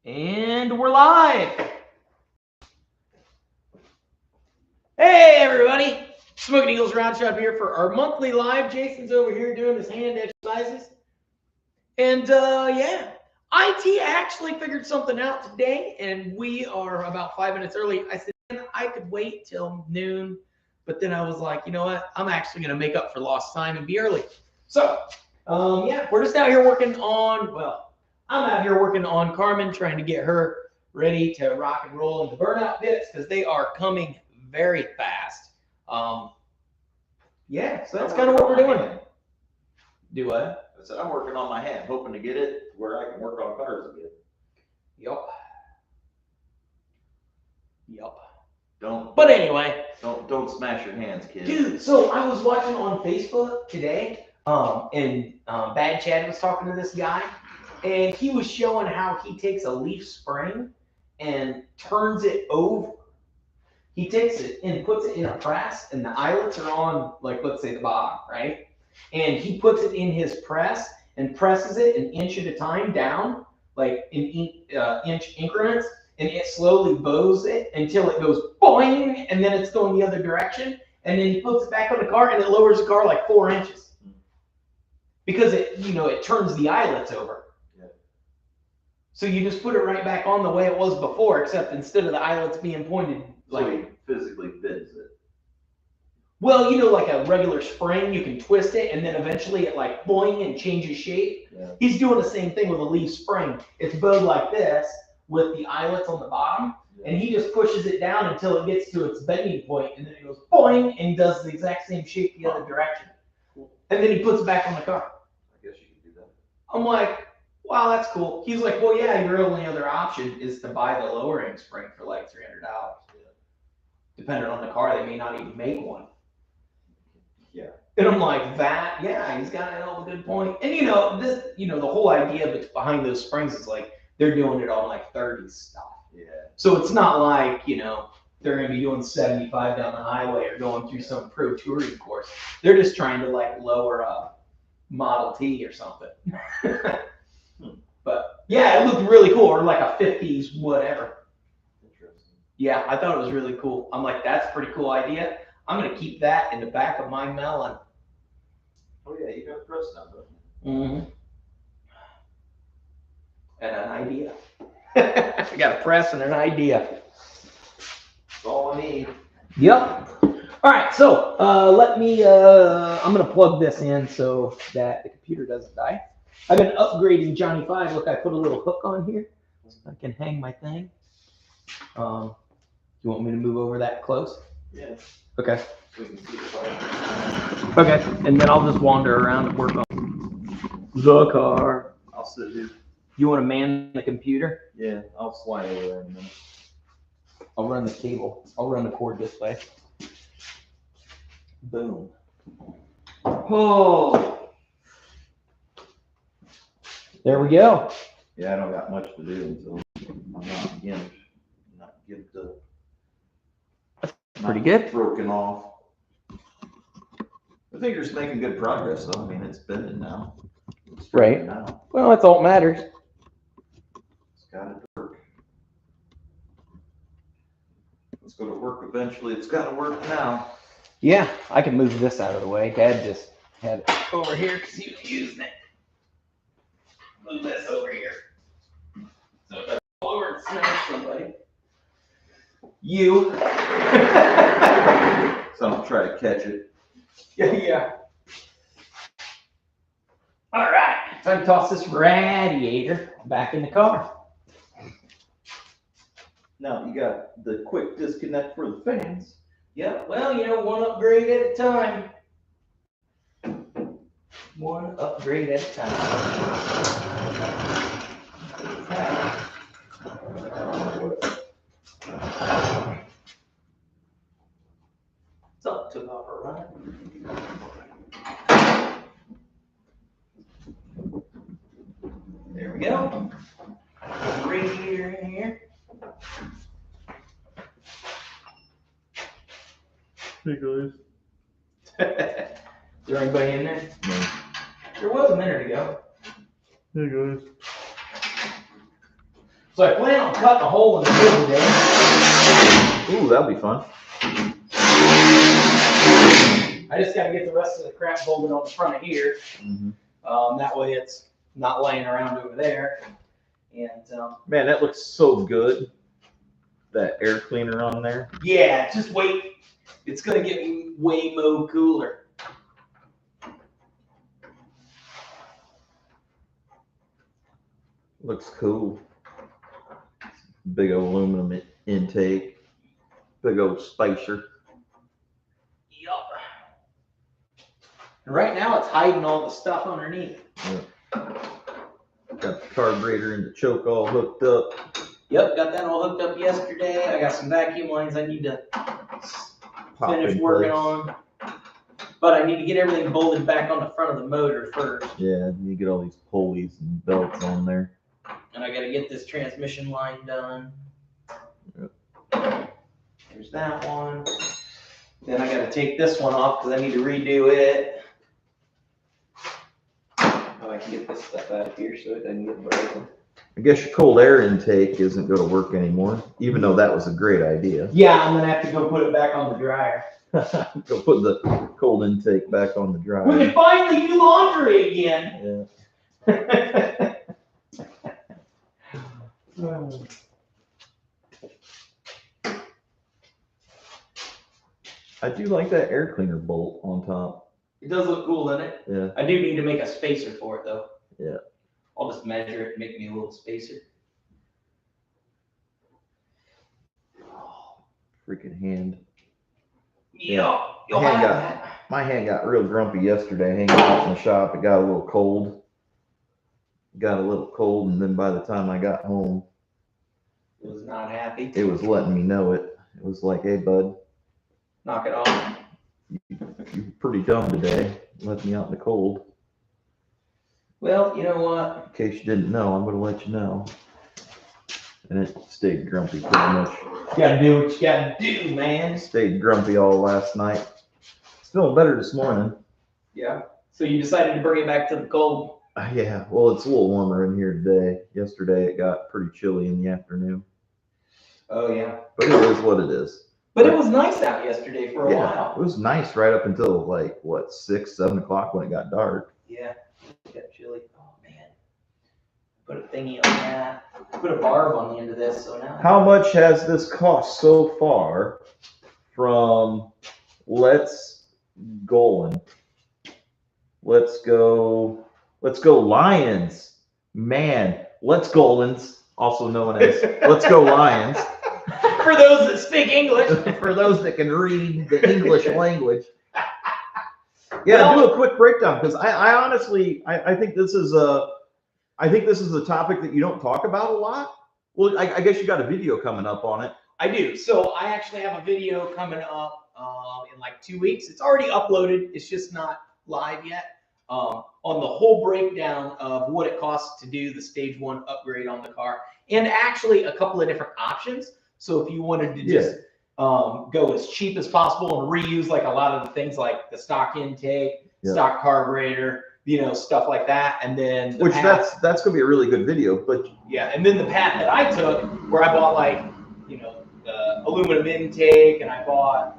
And we're live. Hey everybody, Smoking Eagles Round Shop here for our monthly live. Jason's over here doing his hand exercises. And yeah, IT actually figured something out today, and we are about 5 minutes early. I said, I could wait till noon, but then I was like, you know what? I'm actually going to make up for lost time and be early. So, yeah, we're just out here working on, well, I'm out here working on Carmen, trying to get her ready to rock and roll in the burnout bits because they are coming very fast. Yeah, so that's kind of what we're doing. Do what? I said, I'm working on my hand, hoping to get it where I can work on cars again. Yep. But anyway. Don't smash your hands, kid. Dude, so I was watching on Facebook today, and Bad Chad was talking to this guy, and he was showing how he takes a leaf spring and turns it over. He takes it and puts it in a press, and the eyelets are on, like, let's say the bottom, right? And he puts it in his press and presses it an inch at a time down, like in inch increments, and it slowly bows it until it goes boing, and then it's going the other direction. And then he puts it back on the car, and it lowers the car like 4 inches because it turns the eyelets over. Yeah. So you just put it right back on the way it was before, except instead of the eyelets being pointed, like, so he physically bends it. Well, like a regular spring, you can twist it, and then eventually it like boing and changes shape. Yeah. He's doing the same thing with a leaf spring. It's bowed like this with the eyelets on the bottom, and he just pushes it down until it gets to its bending point, and then it goes boing and does the exact same shape the other direction. Cool. And then he puts it back on the car. I guess you can do that. I'm like, wow, that's cool. He's like, well, yeah, your only other option is to buy the lowering spring for like $300. Yeah. Depending on the car, they may not even make one. Yeah. And I'm like, that, yeah, he's got a hell of a good point. And the whole idea behind those springs is like they're doing it on like 30s stuff. Yeah. So it's not like, they're going to be doing 75 down the highway or going through some pro touring course. They're just trying to like lower a Model T or something. But yeah, it looked really cool, or like a 50s whatever. Interesting. Yeah, I thought it was really cool. I'm like, that's a pretty cool idea. I'm going to keep that in the back of my Melon. Oh, yeah, you got a press now, don't you? Mm-hmm. And an idea. I got a press and an idea. That's all I need. Yep. All right, so I'm going to plug this in so that the computer doesn't die. I've been upgrading Johnny 5. Look, I put a little hook on here so I can hang my thing. You want me to move over that close? Yeah. Okay. So we can see the fire. Okay, and then I'll just wander around and work on the car. I'll sit here. You want to man the computer? Yeah, I'll slide over there in a minute. I'll run the cable. I'll run the cord this way. Boom. Oh. There we go. Yeah, I don't got much to do until I'm not get the. Pretty good. Broken off. I think you're making good progress, though. I mean, it's bending now. It's right now. Well, that's all that matters. It's got to work. It's going to work eventually. It's got to work now. Yeah, I can move this out of the way. Dad just had it over here because he was using it. Move this over here. So if I fall over and smash somebody. You. So I'll try to catch it. Yeah. All right. Time to toss this radiator back in the car. Now you got the quick disconnect for the fans. Yeah, well, one upgrade at a time. One upgrade at a time. Something took off a run. There we go. Put the radiator in here. Hey guys. Is there anybody in there? No. There was a minute ago. Hey guys. So I plan on cutting a hole in the middle today. Ooh, that'll be fun. I just got to get the rest of the crap bolted on the front of here. That way it's not laying around over there. And man, that looks so good. That air cleaner on there. Yeah, just wait. It's gonna get way more cooler. Looks cool. Big old aluminum intake. Big old spacer. Yup. And right now it's hiding all the stuff underneath. Yep. Got the carburetor and the choke all hooked up. Yep, got that all hooked up yesterday. I got some vacuum lines I need to finish working on. But I need to get everything bolted back on the front of the motor first. Yeah, you get all these pulleys and belts on there. And I gotta get this transmission line done. Yep. There's that one. Then I gotta take this one off because I need to redo it. Oh, I can get this stuff out of here so it doesn't get broken. I guess your cold air intake isn't going to work anymore, even though that was a great idea. Yeah, I'm gonna have to go put it back on the dryer. Go put the cold intake back on the dryer. We can finally do laundry again. Yeah. I do like that air cleaner bolt on top. It does look cool, doesn't it? Yeah. I do need to make a spacer for it though. Yeah. I'll just measure it and make me a little spacer. Oh, freaking hand. Yeah. My hand got real grumpy yesterday hanging out in the shop. It got a little cold. And then by the time I got home, It was not happy. it was letting me know it. It was like, hey, bud, Knock it off. you're pretty dumb today. Left me out in the cold. Well, you know what? In case you didn't know, I'm going to let you know. And it stayed grumpy pretty much. You gotta do what you gotta do, man. Stayed grumpy all last night. It's feeling better this morning. Yeah. So you decided to bring it back to the cold. Yeah, well, it's a little warmer in here today. Yesterday it got pretty chilly in the afternoon. Oh yeah. But it is what it is. But it was nice out yesterday for a Yeah, while. it was nice right up until like, what, 6, 7 o'clock when it got dark. Yeah. It got chilly. Oh man. Put a thingy on that. Put a barb on the end of this, so now. How much has this cost so far from Let's Golden? Let's go Lions. Man, Let's Goldens, also known as Let's Go Lions. For those that speak English. For those that can read the English language. Yeah, do a quick breakdown because I honestly think this is a topic that you don't talk about a lot. Well, I guess you got a video coming up on it. I do. So I actually have a video coming up in like 2 weeks. It's already uploaded. It's just not live yet. On the whole breakdown of what it costs to do the stage 1 upgrade on the car, and actually a couple of different options. So if you wanted to just go as cheap as possible and reuse like a lot of the things like the stock intake, stock carburetor, stuff like that, and then that's gonna be a really good video. But yeah, and then the path that I took where I bought like the aluminum intake, and I bought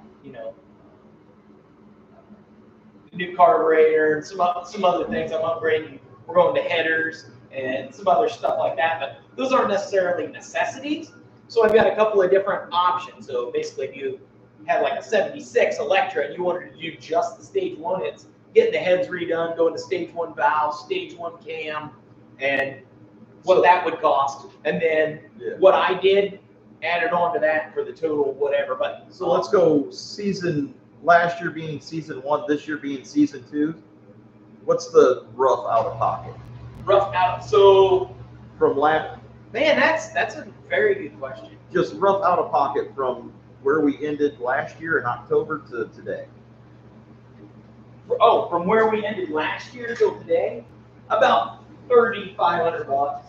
the new carburetor and some other things I'm upgrading. We're going to headers and some other stuff like that, but those aren't necessarily necessities. So I've got a couple of different options. So basically, if you had like a 76 Electra and you wanted to do just the stage 1, it's getting the heads redone, going to stage 1 valve, stage 1 cam, and what that would cost. And then what I did, added on to that for the total whatever. But so let's go last year being season 1, this year being season 2. What's the rough out of pocket? So from last. Man, that's a very good question. Just rough out of pocket from where we ended last year in October to today. From where we ended last year till today, about $3,500. So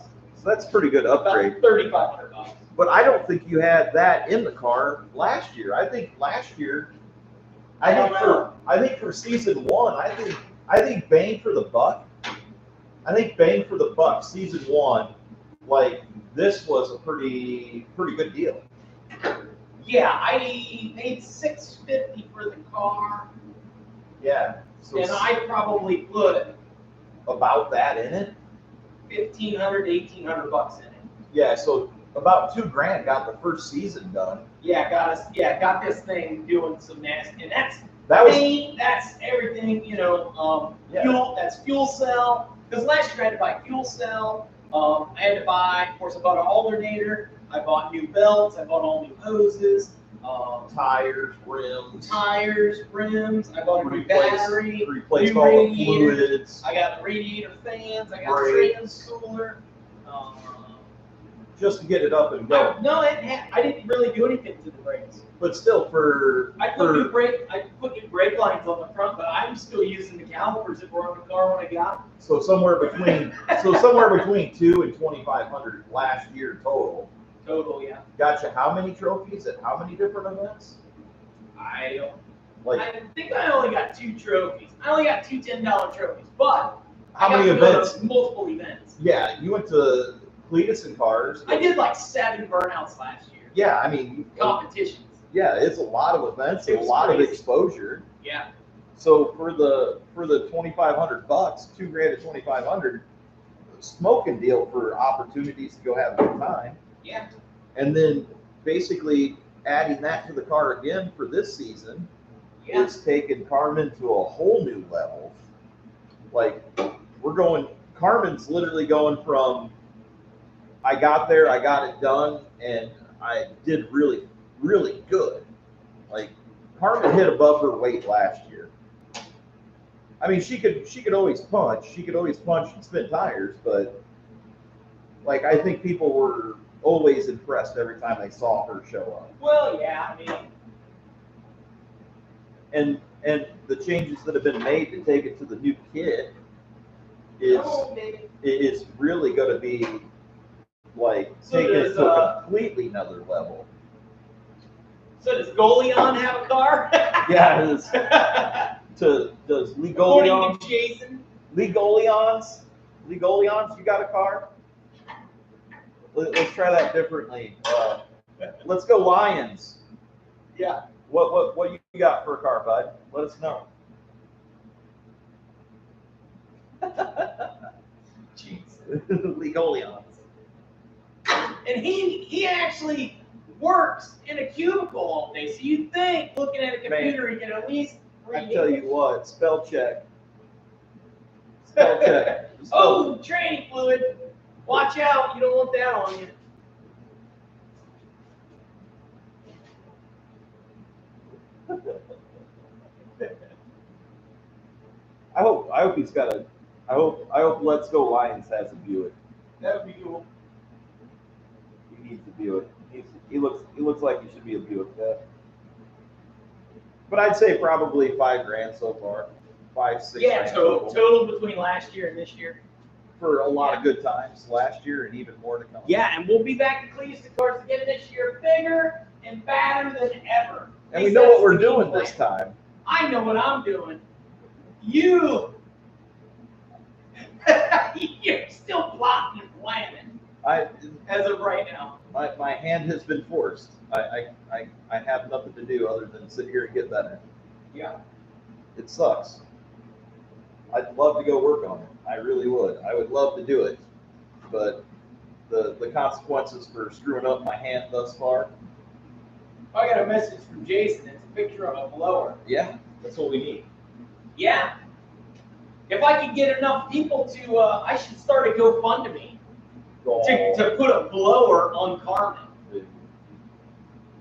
that's a pretty good upgrade. About $3,500. But I don't think you had that in the car last year. I think last year, I think for season 1, I think bang for the buck. Season 1, like this was a pretty good deal. Yeah, I paid $650 for the car, Yeah. So and I probably put about that in it. $1,500 to $1,800 in it. Yeah. So about $2,000 got the first season done. Yeah, got this thing doing some nasty, and that's paint, that's everything, you know. Yeah. Fuel, that's fuel cell. Because last year I had to buy fuel cell. I had to buy, of course, I bought an alternator. I bought new belts. I bought all new hoses. Tires, rims. I bought a new battery. Replaced new all the radiator. fluids. I got the radiator fans. I got the Brakes. trans cooler. Just to get it up and going. I didn't really do anything to the brakes. But still, I put new brake lines on the front, but I'm still using the calipers that were on the car when I got them. So somewhere between $2,000 and $2,500 last year total. Total, yeah. Got you how many trophies at how many different events? I think I only got 2 trophies. I only got 2 $10 trophies, but How I got many to go to events? multiple events. Yeah, you went to Cletus and Cars. I did like 7 burnouts last year. Yeah, I mean Competitions. Yeah, it's a lot of events, It a was lot crazy. of exposure. Yeah. So for the $2,500, $2,000 to $2,500, smoking deal for opportunities to go have a good time. Yeah. And then basically adding that to the car again for this season, Yeah. it's taken Carmen to a whole new level. Like Carmen's literally going from I got there, I got it done, and I did really, really good. Like Carmen hit above her weight last year. I mean, she could always punch. She could always punch and spin tires, but like I think people were always impressed every time they saw her show up. Well, yeah, I mean, And the changes that have been made to take it to the new kit is it's really going to be like taking it to a completely another level. So does Golion have a car? Yeah, does Lee Golion? According to Jason. Lee Golions, you got a car? Let's try that differently. Let's go Lions. Yeah. What you got for a car, bud? Let us know. Jeez. Lee Golions. And he actually works in a cubicle all day. So you think looking at a computer he can at least read. I tell you what, spell check. Spell check. Oh, training fluid. Watch out, you don't want that on you. I hope he's got a. I hope Let's Go Lions has a Buick. That would be cool. He needs a Buick. He looks like he should be a Buick. Yeah. But I'd say probably $5,000 so far, $5,000, $6,000. Yeah, total between last year and this year. For a lot of good times last year and even more to come. Yeah, and we'll be back at Cletus Cars again this year, bigger and badder than ever. And we know what we're doing this time. I know what I'm doing. You're still plotting and planning as of right now. My hand has been forced. I have nothing to do other than sit here and get better. Yeah. It sucks. I'd love to go work on it. I really would. I would love to do it. But the consequences for screwing up my hand thus far. I got a message from Jason. It's a picture of a blower. Yeah, that's what we need. Yeah. If I could get enough people to, I should start a GoFundMe to put a blower on Carmen.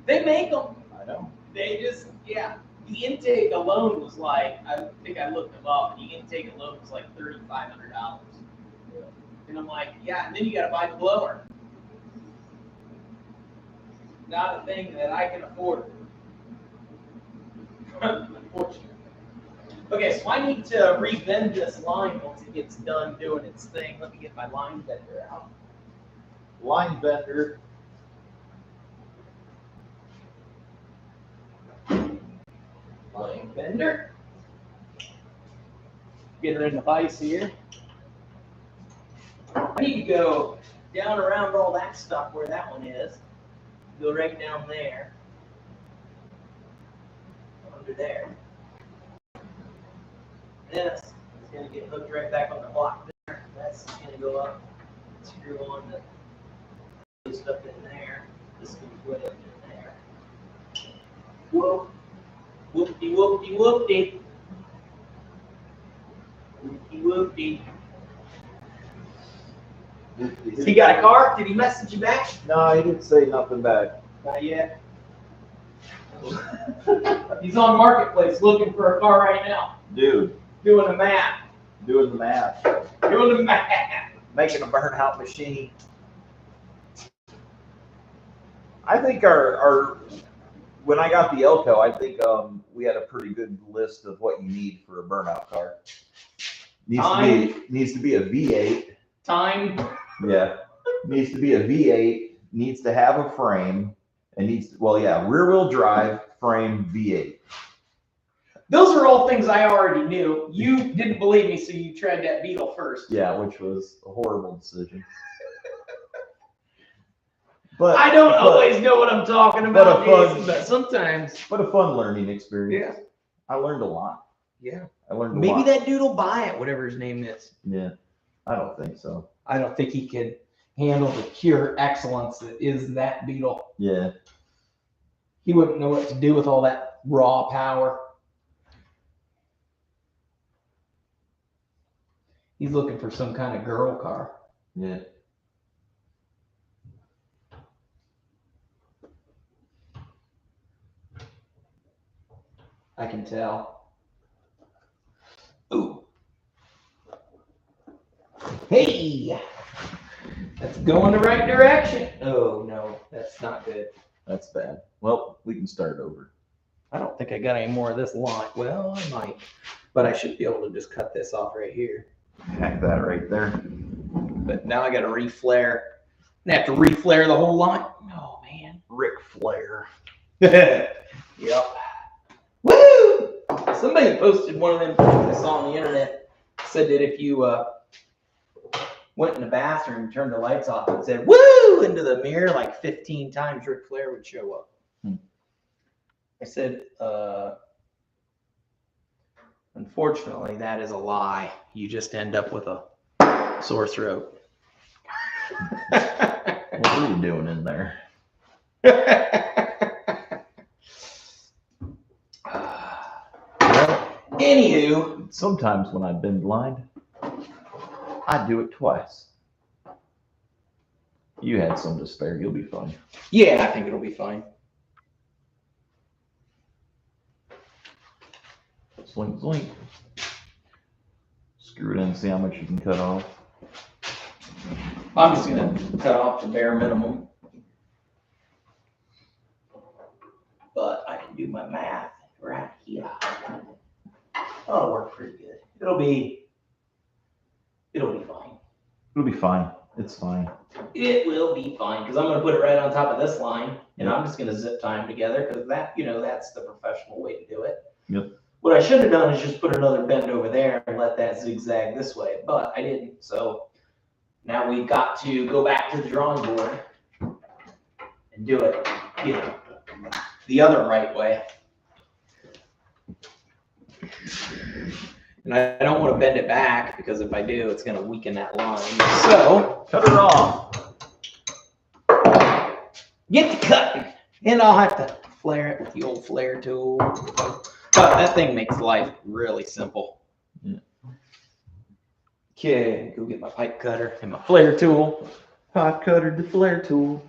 They make them. I know. They just, yeah. The intake alone was like, I think I looked them up, and the intake alone was like $3,500. Yeah. And I'm like, yeah, and then you got to buy the blower. Not a thing that I can afford. Unfortunately. Okay, so I need to re-bend this line once it gets done doing its thing. Let me get my line bender out. Line bender. Line bender. Get her in the vise here. I need to go down around all that stuff where that one is. Go right down there. Under there. This is going to get hooked right back on the block there. That's going to go up, screw on the stuff in there. This goes way up in there. Whoop. Whoopty whoopty whoopty. Whoopty whoopty. He got a car? Did he message you back? No, he didn't say nothing back. Not yet. He's on Marketplace looking for a car right now. Dude. Doing the math. Doing the math. Doing the math. Making a burnout machine. I think our when I got the Elko, I think we had a pretty good list of what you need for a burnout car. Needs to be a V8. Time. Yeah. Needs to be a V8. Needs to have a frame. And rear wheel drive, frame, V8. Those are all things I already knew. You didn't believe me, so you tried that Beetle first. Yeah, which was a horrible decision. But I don't always know what I'm talking about, but sometimes. But a fun learning experience. Yeah. I learned a lot. Yeah. I learned a Maybe lot. that dude will buy it, whatever his name is. Yeah. I don't think so. I don't think he can handle the pure excellence that is that Beetle. Yeah. He wouldn't know what to do with all that raw power. He's looking for some kind of girl car. Yeah. I can tell. Ooh. Hey! That's going the right direction. Oh, no. That's not good. That's bad. Well, we can start over. I don't think I got any more of this line. Well, I might. But I should be able to just cut this off right here. Hack that right there. But now I got to reflare. I have to reflare the whole line. Oh, man. Ric Flair. Yep. Woo! Somebody posted one of them things I saw on the internet. Said that if you went in the bathroom and turned the lights off and said "woo" into the mirror like 15 times, Ric Flair would show up. I said, unfortunately, that is a lie. You just end up with a sore throat. What are you doing in there? Anywho, sometimes when I've been blind, I do it twice. You had some to spare. You'll be fine. Yeah, I think it'll be fine. Slink, slink. Screw it in, see how much you can cut off. I'm just going to cut off the bare minimum. But I can do my math right here. That'll work pretty good. It'll be fine. It'll be fine. It's fine. It will be fine because I'm going to put it right on top of this line, and I'm just going to zip tie them together because that, that's the professional way to do it. Yep. What I should have done is just put another bend over there and let that zigzag this way, but I didn't. So now we've got to go back to the drawing board and do it, the other right way. And I don't want to bend it back because if I do, it's going to weaken that line. So cut it off. Get to cutting. And I'll have to flare it with the old flare tool. But that thing makes life really simple. Yeah. Okay, go get my pipe cutter and my flare tool. Pipe cutter, the flare tool.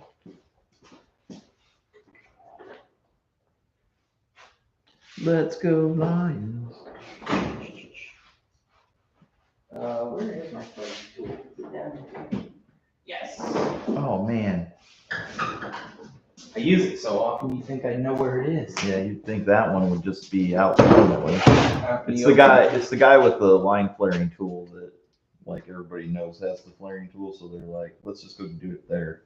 Let's go Lions. Where is my flare tool? Is it down here? Yes. Oh man. I use it so often you think I know where it is. Yeah, you'd think that one would just be out permanently. It's the guy with the line flaring tool that like everybody knows has the flaring tool, so they're like, let's just go do it there.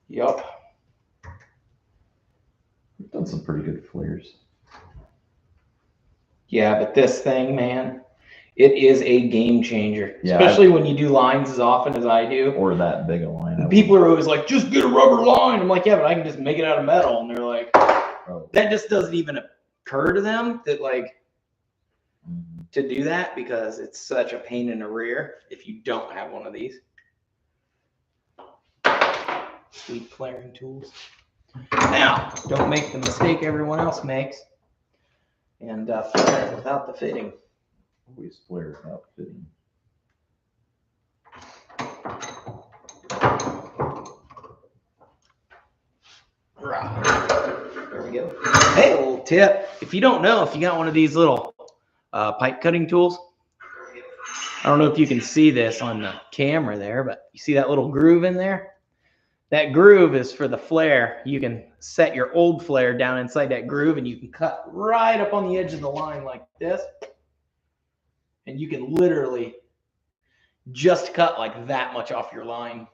Yup. We've done some pretty good flares. Yeah, but this thing, man, It is a game changer, Yeah, especially when you do lines as often as I do. Or that big a line. And people are always like, just get a rubber line. I'm like, yeah, but I can just make it out of metal. And they're like, Oh. that just doesn't even occur to them that like to do that, because it's such a pain in the rear if you don't have one of these. Sweet flaring tools. Now, don't make the mistake everyone else makes and flare it without the fitting. Always flare without fitting. There we go. Hey, a little tip. If you don't know, if you got one of these little pipe cutting tools, I don't know if you can see this on the camera there, but you see that little groove in there? That groove is for the flare. You can set your old flare down inside that groove and you can cut right up on the edge of the line like this. And you can literally just cut like that much off your line.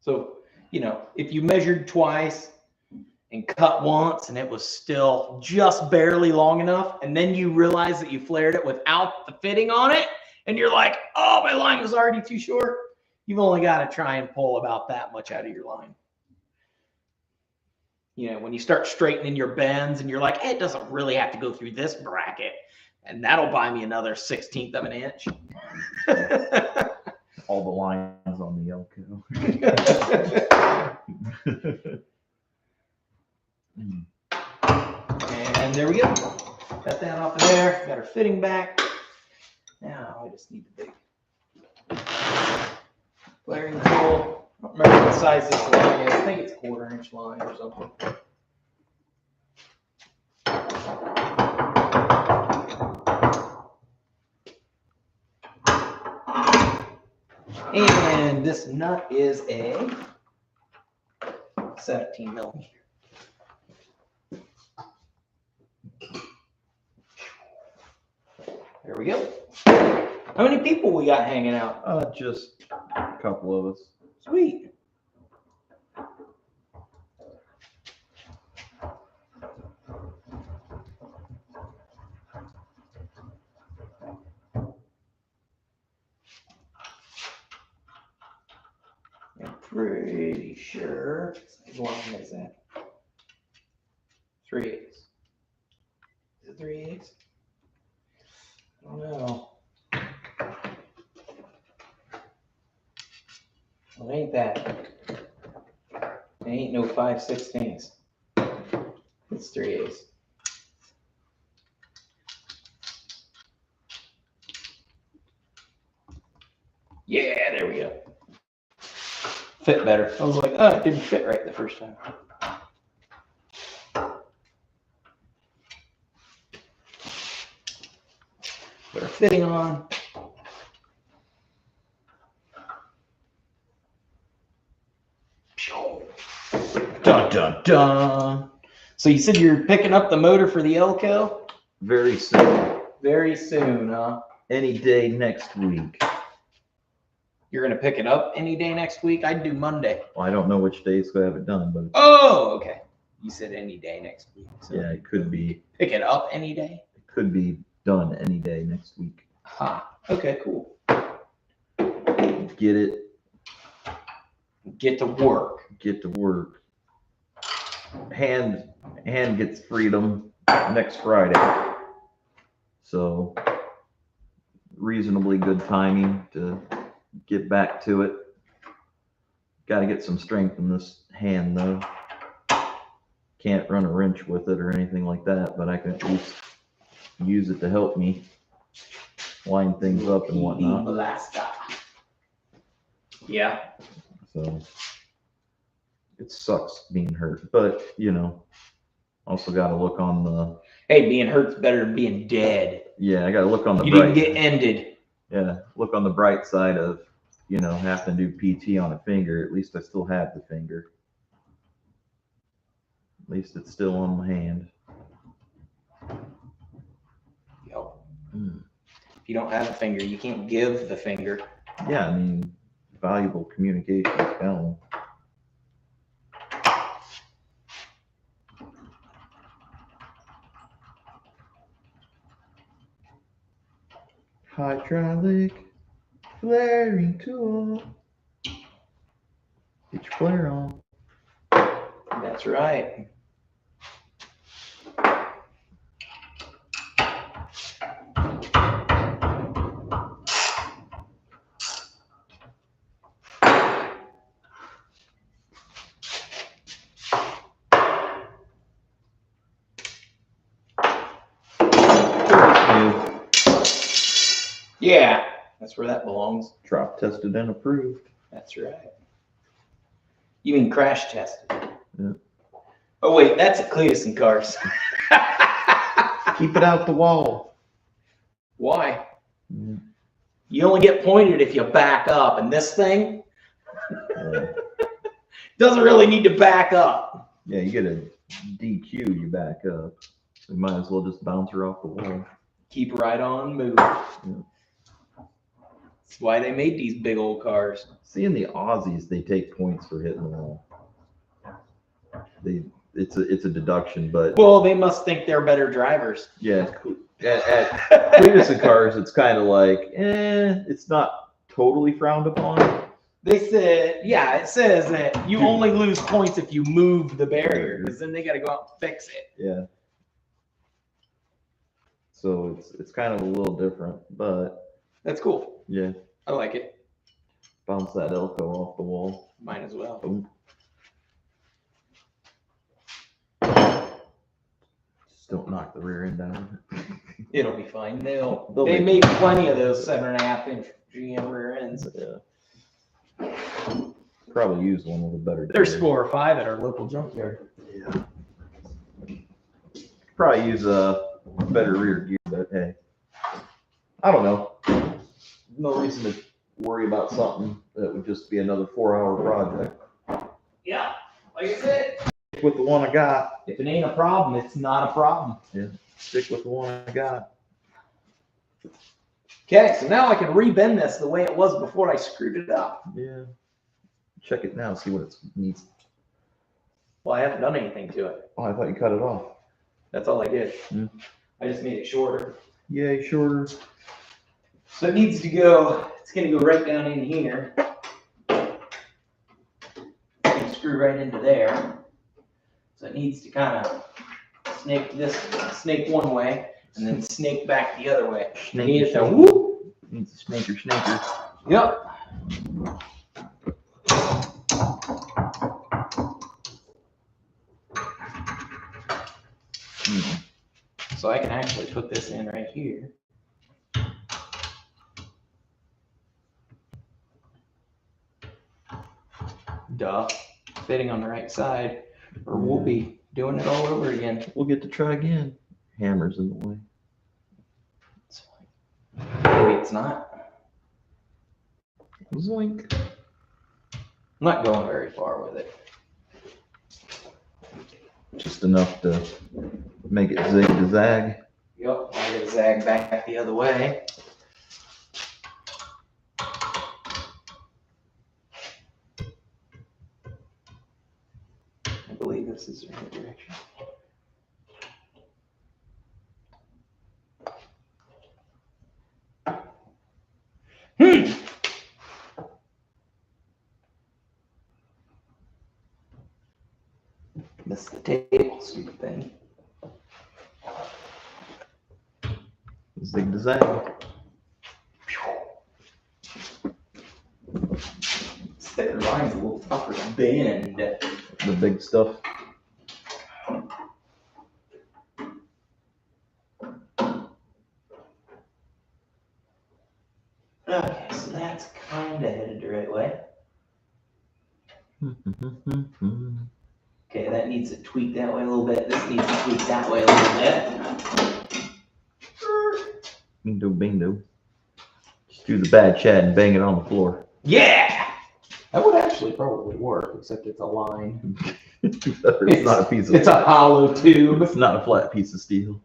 So, you know, if you measured twice and cut once and it was still just barely long enough, and then you realize that you flared it without the fitting on it, and you're like, oh, my line was already too short, you've only got to try and pull about that much out of your line. You know, when you start straightening your bends and you're like, hey, it doesn't really have to go through this bracket, and that'll buy me another 1/16 of an inch. All the lines on the Elko. And there we go. Got that off of there. Got our fitting back. Now I just need the big flaring tool. I don't remember what size this line is. I think it's 1/4 inch line or something. And this nut is a 17 millimeter. There we go. How many people we got hanging out? Just a couple of us. Sweet. I'm pretty sure. As long as that. 3/8. Is it 3/8? I don't know. Well, ain't that. It ain't no 5/16. It's 3/8. Yeah, there we go. Fit better. I was like, oh, it didn't fit right the first time. Put our fitting on. Dun, dun, dun. So you said you're picking up the motor for the Elko? Very soon. Very soon, huh? Any day next week. You're going to pick it up any day next week? I'd do Monday. Well, I don't know which days to have it done, but Oh, okay. You said any day next week. So yeah, it could be. Pick it up any day? It could be done any day next week. Huh. Okay, cool. Get it. Get to work. Get to work. Hand gets freedom next Friday. So reasonably good timing to get back to it. Got to get some strength in this hand though. Can't run a wrench with it or anything like that, but I can at least use it to help me line things up and whatnot. Yeah. So it sucks being hurt, but you know, also got to look on the. Hey, being hurt's better than being dead. Yeah, I got to look on the. You didn't get ended. Yeah, look on the bright side of, you know, having to do PT on a finger. At least I still have the finger. At least it's still on my hand. Yep. If you don't have a finger, you can't give the finger. Yeah, I mean, valuable communication skill. Hydraulic flaring tool. Get your flare on. That's right. Yeah, that's where that belongs. Drop tested and approved. That's right. You mean crash tested? Yeah. Oh wait, that's at Cletus and Cars. Keep it out the wall. Why? Yeah. You only get pointed if you back up, and this thing doesn't really need to back up. Yeah, you get a DQ, you back up. You might as well just bounce her off the wall. Keep right on moving. Yeah. That's why they made these big old cars. See, in the Aussies, they take points for hitting the wall. It's a deduction, but well, they must think they're better drivers. Yeah, at Cletus and Cars, it's kind of like, it's not totally frowned upon. They said, yeah, it says that you only lose points if you move the barrier, because then they got to go out and fix it. Yeah. So it's kind of a little different, but that's cool. Yeah, I like it. Bounce that Elko off the wall. Might as well. Boom. Just don't knock the rear end down. It'll be fine. They made plenty of those 7.5-inch GM rear ends. Yeah. Probably use one with a better. There's 4 or 5 at our local junkyard. Yeah. Probably use a better rear gear, but hey, I don't know. No reason to worry about something that would just be another 4-hour project. Yeah, like I said, stick with the one I got. If it ain't a problem, it's not a problem. Yeah, stick with the one I got. Okay, so now I can rebend this the way it was before I screwed it up. Yeah. Check it now, see what it needs. Well, I haven't done anything to it. Oh, I thought you cut it off. That's all I did. I just made it shorter. Yay, shorter. So it needs to go, it's going to go right down in here. Screw right into there. So it needs to kind of snake one way and then snake back the other way. Snake. Whoop. Needs a snaker. Yep. So I can actually put this in right here. Duh. Fitting on the right side, or we'll be doing it all over again. We'll get to try again. Hammer's in the way. It's fine. Maybe it's not. Zoink. I'm not going very far with it. Just enough to make it zig to zag. Yep, I gotta zag back the other way. I believe this is the right direction. Missed the table, stupid thing. Zig to zag. This thicker line's a little tougher to bend. The big stuff. Okay, so that's kind of headed the right way. Okay, that needs to tweak that way a little bit. This needs to tweak that way a little bit. Bingo. Just do the bad chat and bang it on the floor. Yeah! That would actually probably work, except it's a line. It's not a piece of. It's a hollow tube. It's not a flat piece of steel.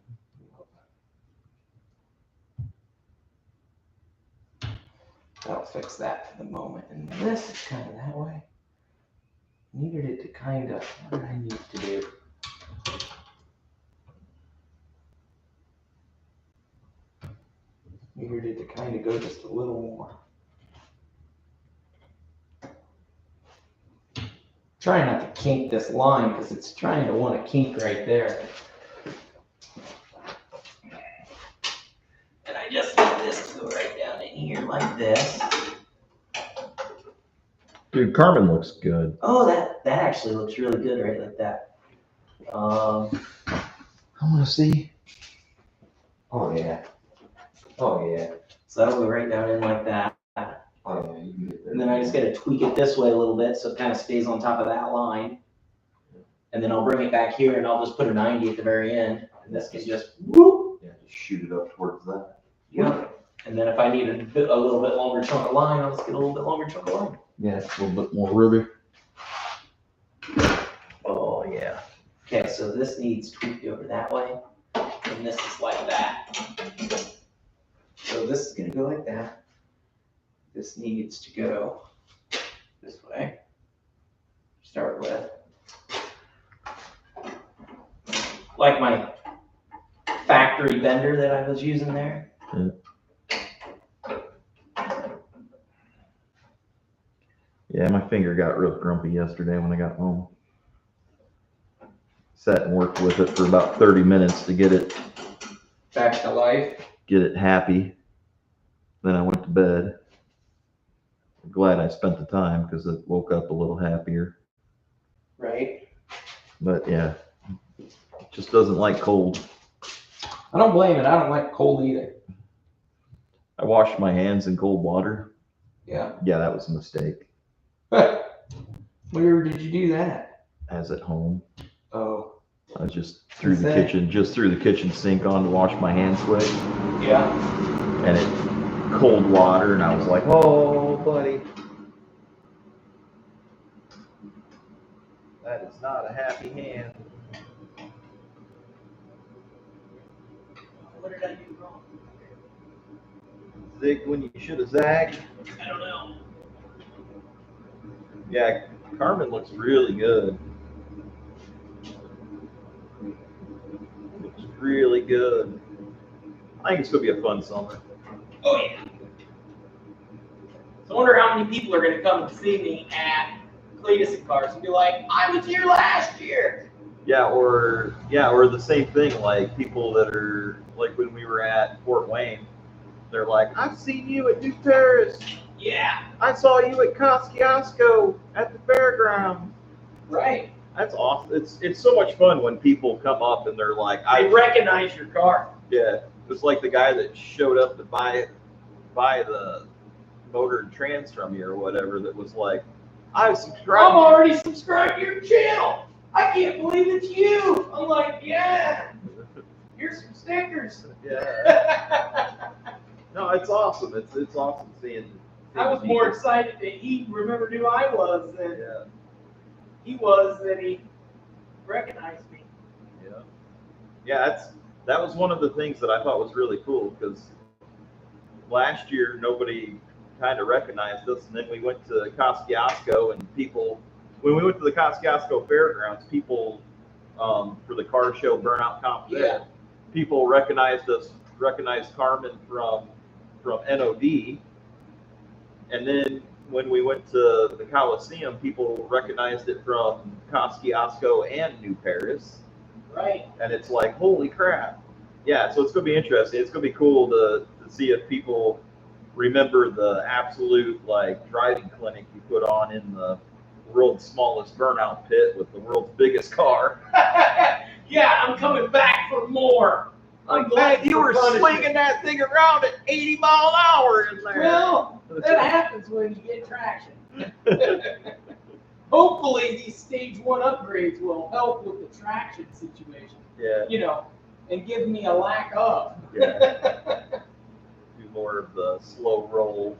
That'll fix that for the moment. And this is kind of that way. Needed it to kind of, what did I need to do? Needed it to kind trying to go just a little more. Trying not to kink this line because it's trying to want to kink right there. And I just want this to go right down in here like this. Dude, Carmen looks good. Oh, that actually looks really good right like that. I want to see. Oh yeah. Oh yeah. So that'll go right down in like that. Oh yeah, you can get there. And then I just gotta tweak it this way a little bit so it kind of stays on top of that line. And then I'll bring it back here and I'll just put a 90 at the very end. And this can just whoop. Yeah, just shoot it up towards that. Yeah. And then if I need a little bit longer chunk of line, I'll just get a little bit longer chunk of line. Yeah, a little bit more rubby. Oh yeah. Okay, so this needs tweaked over that way. And this is like that. So this is gonna go like that. This needs to go this way. Start with. Like my factory bender that I was using there. Yeah. Yeah, my finger got real grumpy yesterday when I got home. Sat and worked with it for about 30 minutes to get it Back to life. happy. Then I went to bed. I'm glad I spent the time because it woke up a little happier. Right. But yeah, it just doesn't like cold. I don't blame it. I don't like cold either. I washed my hands in cold water. Yeah. Yeah, that was a mistake. Where did you do that? As at home. Oh. I just threw the kitchen sink on to wash my hands quick. Yeah. And it cold water, and I was like, oh, buddy. That is not a happy hand. What did I do wrong? Zig when you should have zagged. I don't know. Yeah, Carmen looks really good. Looks really good. I think it's going to be a fun summer. Oh yeah. So I wonder how many people are going to come and see me at Cletus and Cars and be like, I was here last year. Yeah, or the same thing, like people that are like when we were at Fort Wayne, they're like, I've seen you at New Paris. Yeah. I saw you at Kosciuszko at the fairgrounds. Right. That's awesome. It's so much fun when people come up and they're like, I recognize your car. Yeah, it's like the guy that showed up to buy the motor and trans from you or whatever that was like, I'm already subscribed to your channel. I can't believe it's you. I'm like, yeah. Here's some stickers. Yeah. No, it's awesome. It's awesome seeing I was more excited that he remembered who I was than yeah. he was that he recognized me. Yeah. Yeah, that was one of the things that I thought was really cool because last year nobody kind of recognized us, and then we went to Kosciuszko and when we went to the Kosciuszko Fairgrounds, people for the car show Burnout Comp there, people recognized Carmen from NOD, and then when we went to the Coliseum, people recognized it from Kosciuszko and New Paris. Right. And it's like, holy crap. Yeah, so it's going to be interesting. It's going to be cool to see if people remember the absolute like driving clinic you put on in the world's smallest burnout pit with the world's biggest car. Yeah, I'm coming back for more. Like, man, you were swinging that thing around at 80 mile an hour in there. Well, that happens when you get traction. Hopefully, these stage 1 upgrades will help with the traction situation. Yeah. You know, and give me a lack of. Yeah. Do more of the slow roll.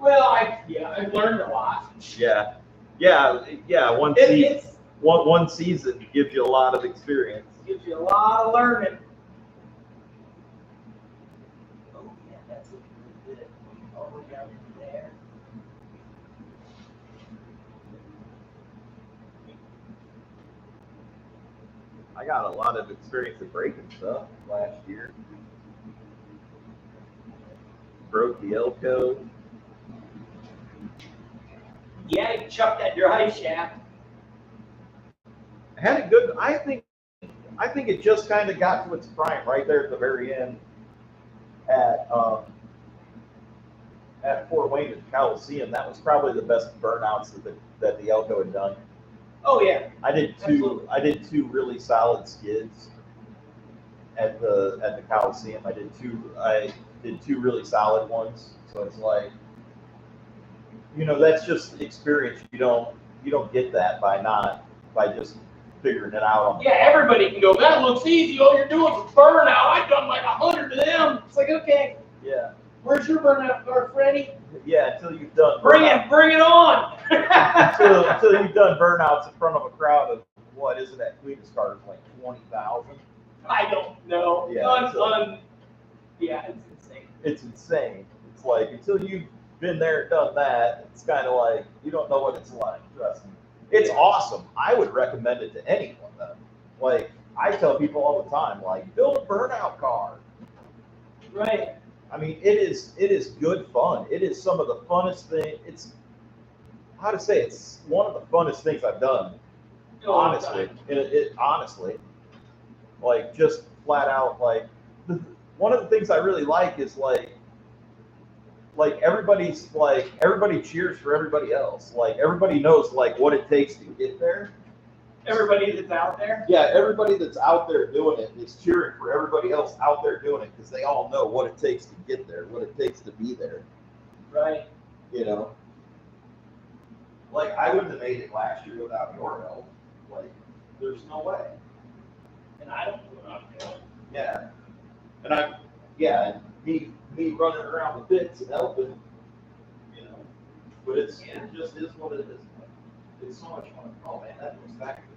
Well, I've learned a lot. Yeah. One season gives you a lot of experience. Gives you a lot of learning. Oh yeah, that's looking really good. All the way down in there. I got a lot of experience at breaking stuff last year. broke the Elko. Yeah, you chucked that drive shaft. Had a good. I think it just kind of got to its prime right there at the very end at Fort Wayne at the Coliseum. That was probably the best burnouts that the Elko had done. Oh yeah. I did two. Absolutely. I did two really solid skids at the Coliseum. I did two really solid ones. So it's like, that's just experience. You don't get that by just figuring it out on the Yeah, everybody can go, that looks easy. All you're doing is burnout. I've done like 100 of them. It's like, okay. Yeah. Where's your burnout car, Freddie? Yeah, until you've done bring it on. until you've done burnouts in front of a crowd of what is it at Cletus Cars, like 20,000? I don't know. Yeah, yeah, it's insane. It's insane. It's like until you've been there and done that, it's kind of like you don't know what it's like. Trust me. It's awesome. I would recommend it to anyone though. Like I tell people all the time, like build a burnout car. Right. I mean, it is good fun. It is some of the funnest thing. It's one of the funnest things I've done. Honestly, honestly, like just flat out, like one of the things I really like is like everybody cheers for everybody else. Like everybody knows like what it takes to get there. Everybody that's out there? Yeah, everybody that's out there doing it is cheering for everybody else out there doing it because they all know what it takes to get there, what it takes to be there. Right. Like I wouldn't have made it last year without your help. Like, there's no way. And I don't know what I'm doing. Yeah. And me running around the pits and helping, but it just is what it is. It's so much fun. Oh man, that goes back to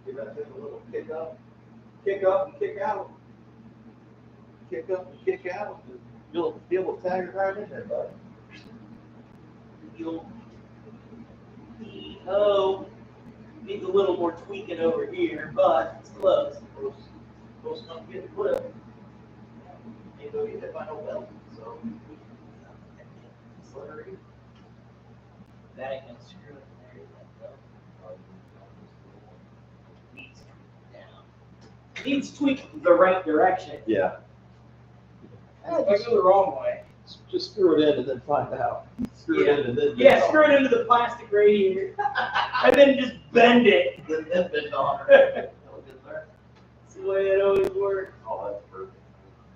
give that thing a little kick up and kick out. Kick up and kick out. You'll be able to tag it right in there, bud. Needs a little more tweaking over here, but it's close. Close enough to get the clip. Ain't gonna get hit by no weld, so. Slurry. That ain't gonna screw it there. Needs tweaked down. Needs tweaked the right direction. Yeah. If I go the wrong way. Just screw it in and then find out. Screw it in and then screw it into the plastic radiator. And then just bend it. Then bend on her. That's the way it always works. Oh, that's perfect.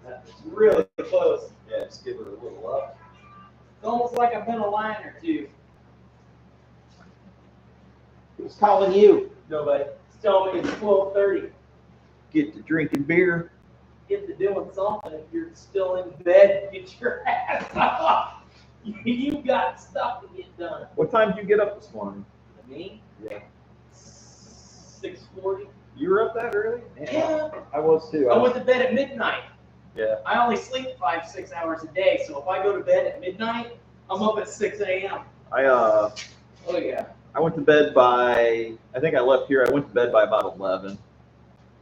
That's really close. Yeah, just give it a little up. It's almost like I've been a line or two. Who's calling you? Nobody. It's telling me it's 12:30. Get to drinking beer. Get to doing something. If you're still in bed, get your ass up. You got stuff to get done. What time did you get up this morning? Me? Yeah. 6:40. You were up that early? Yeah. I was too. I went to bed at midnight. Yeah. I only sleep 5-6 hours a day, so if I go to bed at midnight, I'm up at 6 a.m. Oh yeah. I went to bed by, I think I left here, I went to bed by about 11,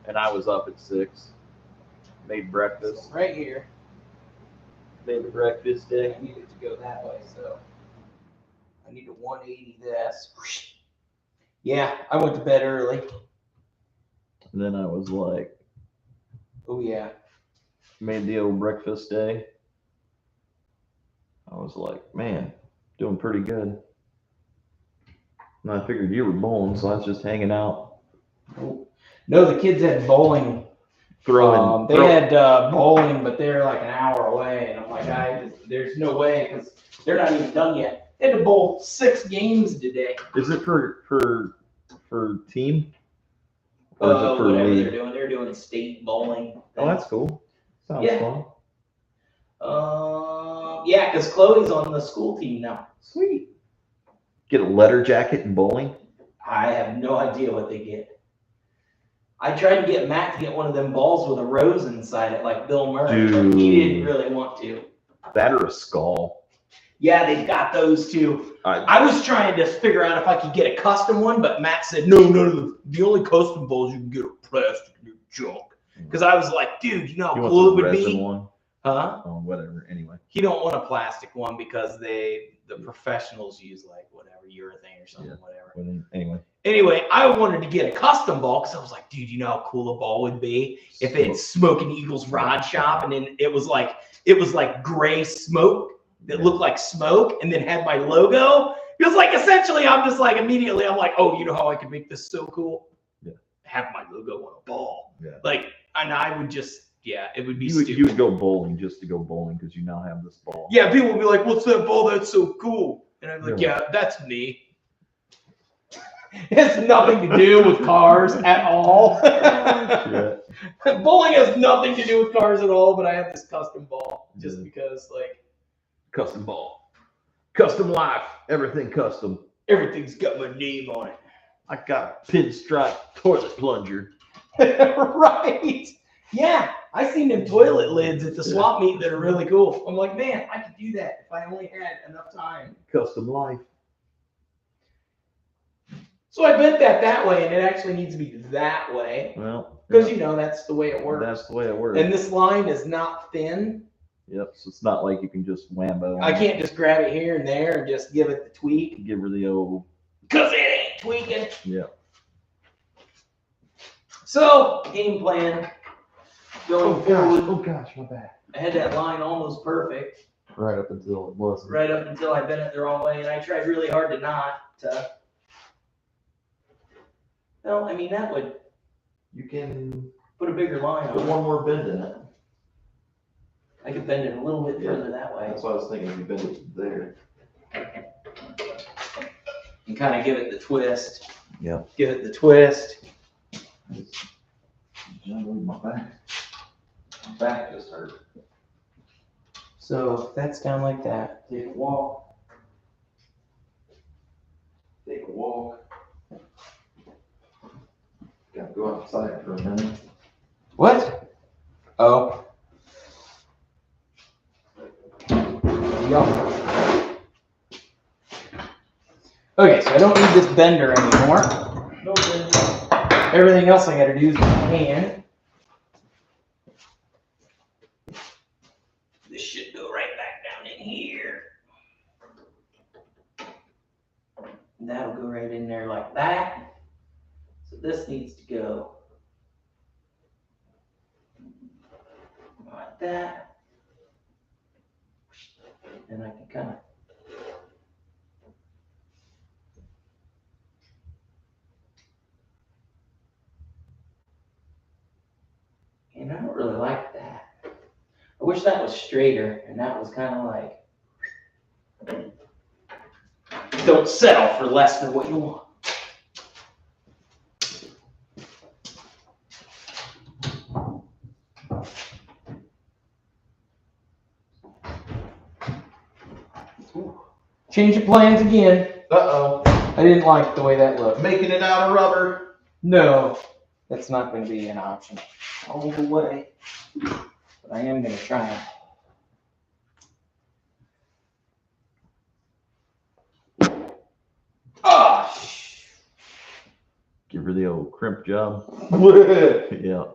and I was up at 6. Made breakfast. Right here. Made the breakfast day. I need it to go that way, so I need to 180 this. Yeah, I went to bed early. And then I was like, oh yeah. Made the old breakfast day. I was like, man, doing pretty good. And I figured you were bowling, so I was just hanging out. No, the kids had bowling. They had bowling, but they're like an hour away, and I'm like, there's no way because they're not even done yet. They had to bowl 6 games today. Is it for team? Or is it for whatever league? they're doing state bowling. Oh, that's cool. Sounds fun. Yeah, because Chloe's on the school team now. Sweet. Get a letter jacket in bowling? I have no idea what they get. I tried to get Matt to get one of them balls with a rose inside it, like Bill Murray, but he didn't really want to. That or a skull. Yeah, they've got those too. I was trying to figure out if I could get a custom one, but Matt said, no, the only custom balls you can get are plastic and junk. Because I was like, dude, you know how cool it would be? One? Huh? Oh, whatever. Anyway. You don't want a plastic one because the professionals use like whatever urethane or something, whatever. Anyway, I wanted to get a custom ball because I was like, dude, you know how cool a ball would be if it's Smoking Eagle's Rod Shop, and then it was like gray smoke that looked like smoke, and then had my logo. Because like essentially, I'm just like immediately, I'm like, oh, you know how I could make this so cool? Yeah. Have my logo on a ball. Yeah. Like, and I would just. Yeah, it would be stupid. stupid. You would go bowling just to go bowling because you now have this ball. Yeah, people would be like, what's that ball? That's so cool. And I'm like, yeah, that's me. It has nothing to do with cars at all. Bowling has nothing to do with cars at all, but I have this custom ball just because, like. Custom ball. Custom life. Everything custom. Everything's got my name on it. I got a pinstripe toilet plunger. Right. Yeah, I seen them toilet lids at the swap meet that are really cool. I'm like, man, I could do that if I only had enough time. Custom life. So I bent that way, and it actually needs to be that way. Well, because you know that's the way it works. That's the way it works. And this line is not thin. Yep. So it's not like you can just whambo. I can't just grab it here and there and just give it the tweak. Give her the old. Because it ain't tweaking. Yeah. So game plan. Going forward. Oh gosh, my bad. I had that line almost perfect. Right up until it wasn't. Right up until I bent it the wrong way, and I tried really hard to not. Well, I mean that would. You can put a bigger line put on. one more bend in it. I could bend it a little bit further that way. That's what I was thinking. If you bend it there. And kind of give it the twist. Yeah. Give it the twist. My back. My back just hurt. So that's down like that. Take a walk. Take a walk. Gotta go outside for a minute. What? Oh. Yeah. Okay, so I don't need this bender anymore. No bender. Everything else I gotta do is with my hand. This should go right back down in here. And that'll go right in there like that. So this needs to go like that. And I can kind of and I don't really like that. I wish that was straighter and that was kind of like don't settle for less than what you want. Change your plans again. Uh-oh. I didn't like the way that looked. Making it out of rubber. No, that's not going to be an option all the way. But I am going to try it. Oh, Give her the old crimp job. Yeah.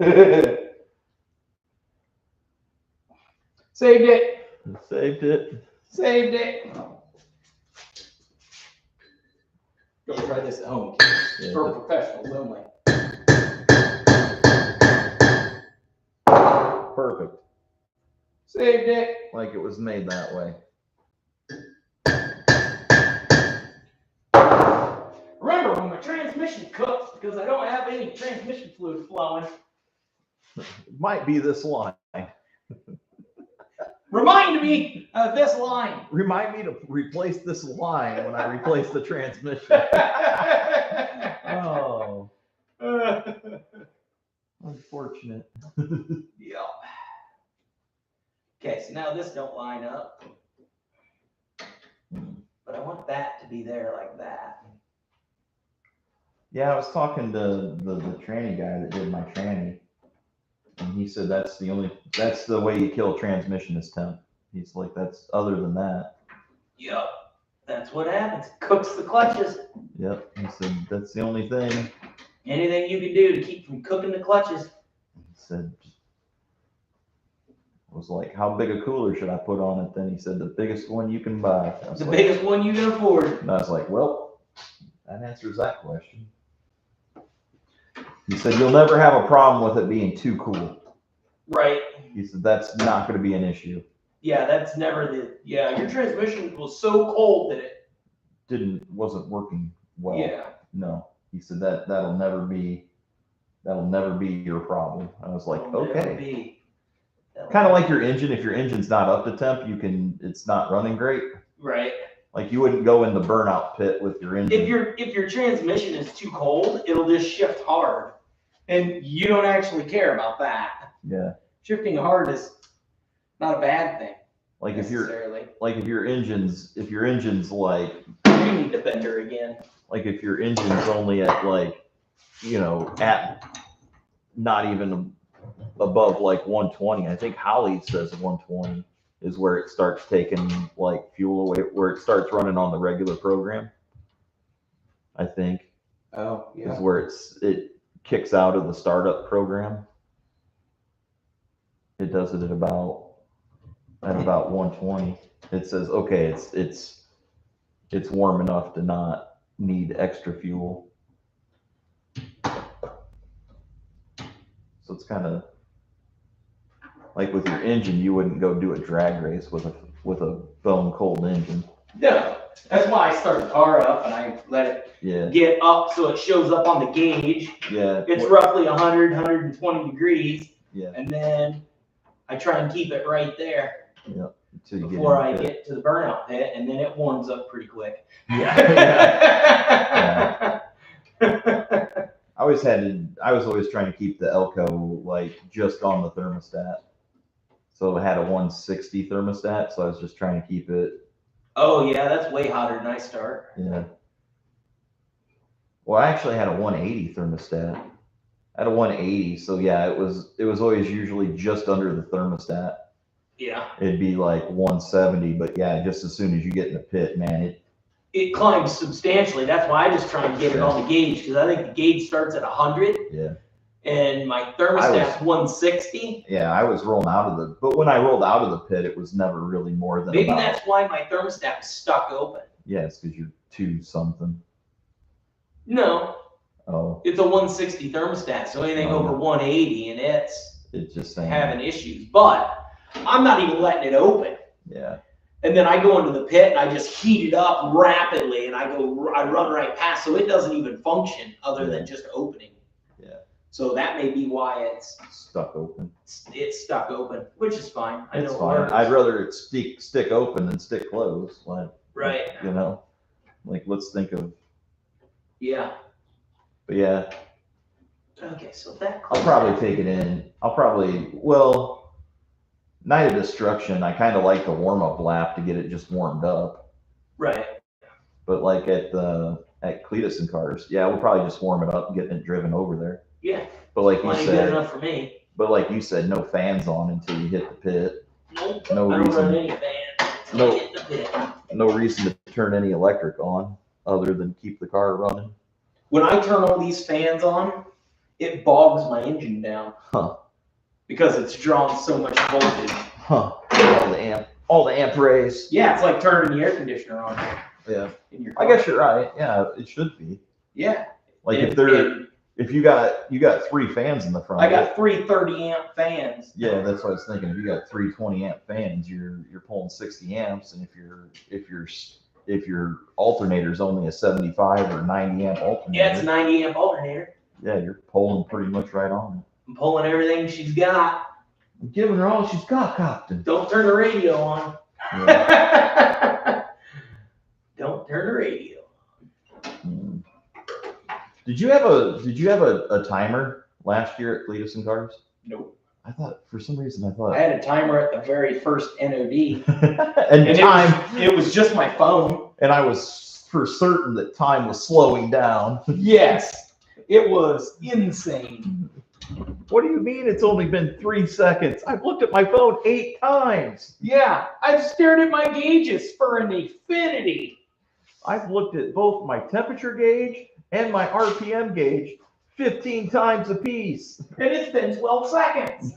Saved it. Saved it. Saved it. Don't try this at home. Yeah. For professionals only. Perfect. Saved it. Like it was made that way. Remember, when my transmission cooks, because I don't have any transmission fluid flowing, It might be this line. remind me of this line. Remind me to replace this line when I replace the transmission. Oh. Unfortunate. Yeah. Okay, so now this don't line up. But I want that to be there like that. Yeah, I was talking to the tranny guy that did my tranny. And he said that's the way you kill transmission is temp. He's like, that's other than that. Yep. That's what happens. Cooks the clutches. Yep. He said that's the only thing. Anything you can do to keep from cooking the clutches. He said was like, how big a cooler should I put on it? Then he said, the biggest one you can buy. The biggest one you can afford. And I was like, well, that answers that question. He said, you'll never have a problem with it being too cool. Right. He said, that's not going to be an issue. Yeah, that's never your transmission was so cold that it wasn't working well. Yeah. No. He said that'll never be your problem. I was like, okay. Kind of like your engine. If your engine's not up to temp, it's not running great. Right. Like you wouldn't go in the burnout pit with your engine. If your transmission is too cold, it'll just shift hard. And you don't actually care about that. Yeah. Shifting hard is not a bad thing. Like if your engine's like, you need to bender again. Like if your engine's only at like, at not even above like 120. I think Holly says 120 is where it starts taking like fuel away, where it starts running on the regular program. I think. Oh, yeah. Is where it kicks out of the startup program. It does it at about 120. It says, okay, it's warm enough to not need extra fuel. So it's kind of like with your engine, you wouldn't go do a drag race with a bone cold engine. No, that's why I start the car up and I let it get up so it shows up on the gauge. Yeah. It's roughly 100, 120 degrees. Yeah. And then I try and keep it right there. Yeah. Before I get to the burnout pit, and then it warms up pretty quick. Yeah. I was always trying to keep the Elco like just on the thermostat. So it had a 160 thermostat, so I was just trying to keep it. Oh yeah, that's way hotter than I start. Yeah. Well, I actually had a 180 thermostat. I had a 180, so yeah, it was always usually just under the thermostat. Yeah. It'd be like 170, but yeah, just as soon as you get in the pit, man, it climbs substantially. That's why I just try and get it on the gauge, because I think the gauge starts at 100. Yeah. And my thermostat's 160. Yeah, I was rolling but when I rolled out of the pit, it was never really more than Maybe that's why my thermostat is stuck open. Yeah, it's because you're 2 something. No. Oh. It's a 160 thermostat, so anything over 180 and it's just having issues. But I'm not even letting it open. Yeah. And then I go into the pit and I just heat it up rapidly and I run right past, so it doesn't even function other than just opening. Yeah. So that may be why it's stuck open. It's stuck open, which is fine. It's fine. I'd rather it stick open than stick closed. Like, right. Like let's think of. Yeah. But yeah. Okay, so that. I'll probably take it in. Night of Destruction, I kind of like the warm-up lap to get it just warmed up. Right. But like at Cletus and Cars, yeah, we'll probably just warm it up and get it driven over there. Yeah. But like you said, good enough for me. But like you said, no fans on until you hit the pit. Nope. No I reason. don't run any fans until I hit the pit. No reason to turn any electric on other than keep the car running. When I turn all these fans on, it bogs my engine down. Huh. Because it's drawn so much voltage. Huh. All the amp raise. Yeah, it's like turning the air conditioner on. Yeah. In your car. I guess you're right. Yeah, it should be. Yeah. Like if you got 3 fans in the front. I got 3 30 amp fans. Yeah, that's what I was thinking. If you got 3 20 amp fans, you're pulling 60 amps, and if your alternator's only a 75 or 90 amp alternator. Yeah, it's a 90 amp alternator. Yeah, you're pulling pretty much right on it. I'm pulling everything she's got. I'm giving her all she's got, Captain. Don't turn the radio on. Yeah. Don't turn the radio on. Did you have a timer last year at Cletus and Cars? Nope. I thought for some reason I had a timer at the very first NOD. and time it was just my phone. And I was for certain that time was slowing down. Yes. It was insane. What do you mean it's only been 3 seconds? I've looked at my phone 8 times. Yeah, I've stared at my gauges for an infinity. I've looked at both my temperature gauge and my RPM gauge 15 times apiece. And it's been 12 seconds.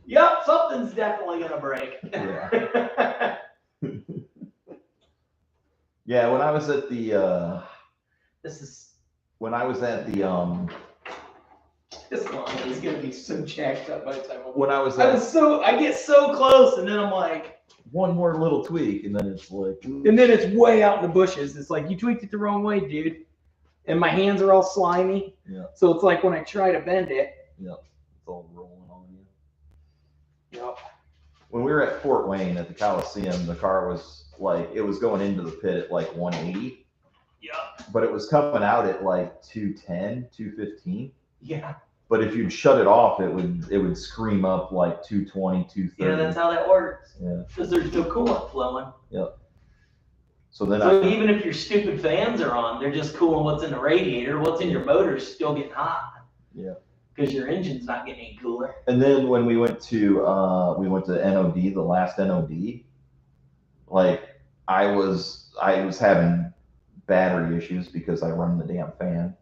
Yep, something's definitely gonna break. Yeah. Yeah, when I was at the This line is gonna be so jacked up by the time I get so close, and then I'm like, one more little tweak, and then it's like, and then it's way out in the bushes. It's like, you tweaked it the wrong way, dude. And my hands are all slimy. Yeah. So it's like when I try to bend it. Yep. It's all rolling on you. Yep. When we were at Fort Wayne at the Coliseum, the car was like, it was going into the pit at like 180. Yep. But it was coming out at like 210, 215. Yeah. But if you'd shut it off, it would scream up like 220, 230. Yeah, that's how that works. Yeah. Because there's no coolant flowing. Yep. So then even if your stupid fans are on, they're just cooling what's in the radiator. What's in your motor is still getting hot. Yeah. Because your engine's not getting any cooler. And then when we went to NOD, the last NOD, like I was having battery issues because I run the damn fan.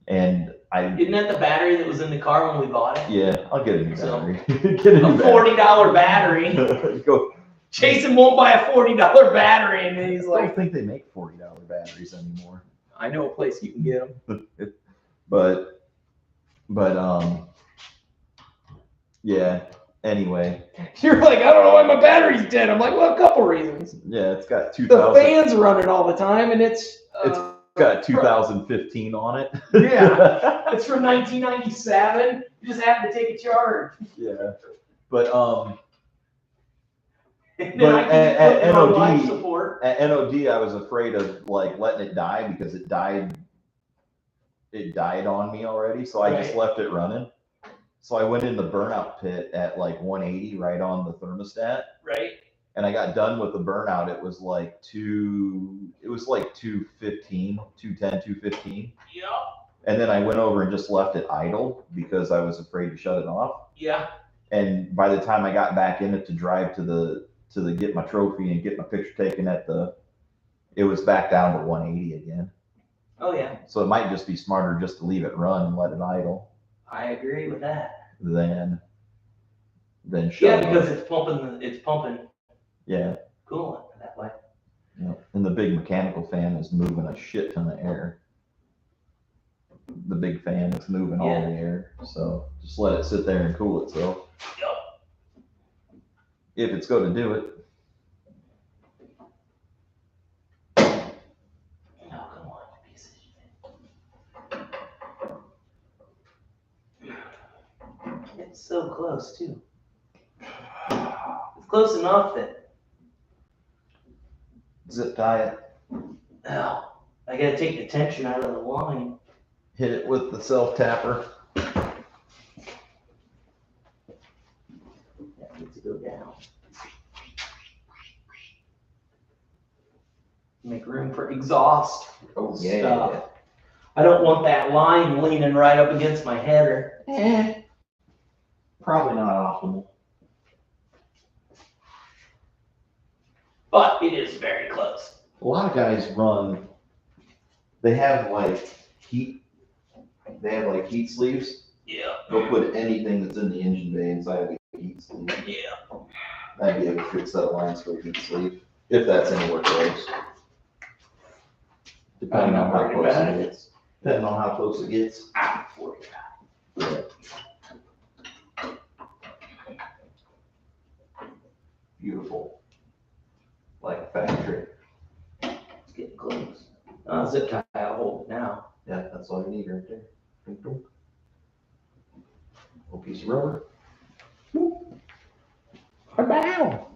And isn't that the battery that was in the car when we bought it? Yeah, I'll get a new battery. A $40 battery. Go. Jason won't buy a $40 battery, and then he's like, I don't think they make $40 batteries anymore. I know a place you can get them. but yeah. Anyway, you're like, I don't know why my battery's dead. I'm like, well, a couple reasons. Yeah, it's got 2000. The fan's running all the time, and it's got 2015 on it. Yeah, it's from 1997. You just happen to take a charge. Yeah, but at NOD, I was afraid of like letting it die because it died on me already. So I just left it running. So I went in the burnout pit at like 180 right on the thermostat. Right. And I got done with the burnout. It was like 215, 210, 215. Yeah. And then I went over and just left it idle because I was afraid to shut it off. Yeah. And by the time I got back in it to drive to the get my trophy and get my picture taken it was back down to 180 again. Oh yeah. So it might just be smarter just to leave it run and let it idle. I agree with that. Than shut Yeah, it because off. it's pumping. Yeah. Coolant that way. Yeah. And the big mechanical fan is moving a shit ton of air. The big fan is moving all the air. So just let it sit there and cool itself. Yep. If it's going to do it. Oh, come on, piece of shit. It's so close too. It's close enough that Zip tie it. Oh, I gotta take the tension out of the line. Hit it with the self tapper. That needs to go down. Make room for exhaust. Oh stuff. I don't want that line leaning right up against my header. Probably not optimal. But it is very close. A lot of guys they have like heat sleeves. Yeah. They'll put anything that's in the engine bay inside of a heat sleeve. Yeah. I'd be able to fix that line for a heat sleeve, if that's anywhere close. Depending on how close it gets. Depending on how close it gets. Yeah. Beautiful. Like a factory. It's getting close. Zip tie, I'll hold it now. Yeah, that's all you need right there. Little piece of rubber. Wow.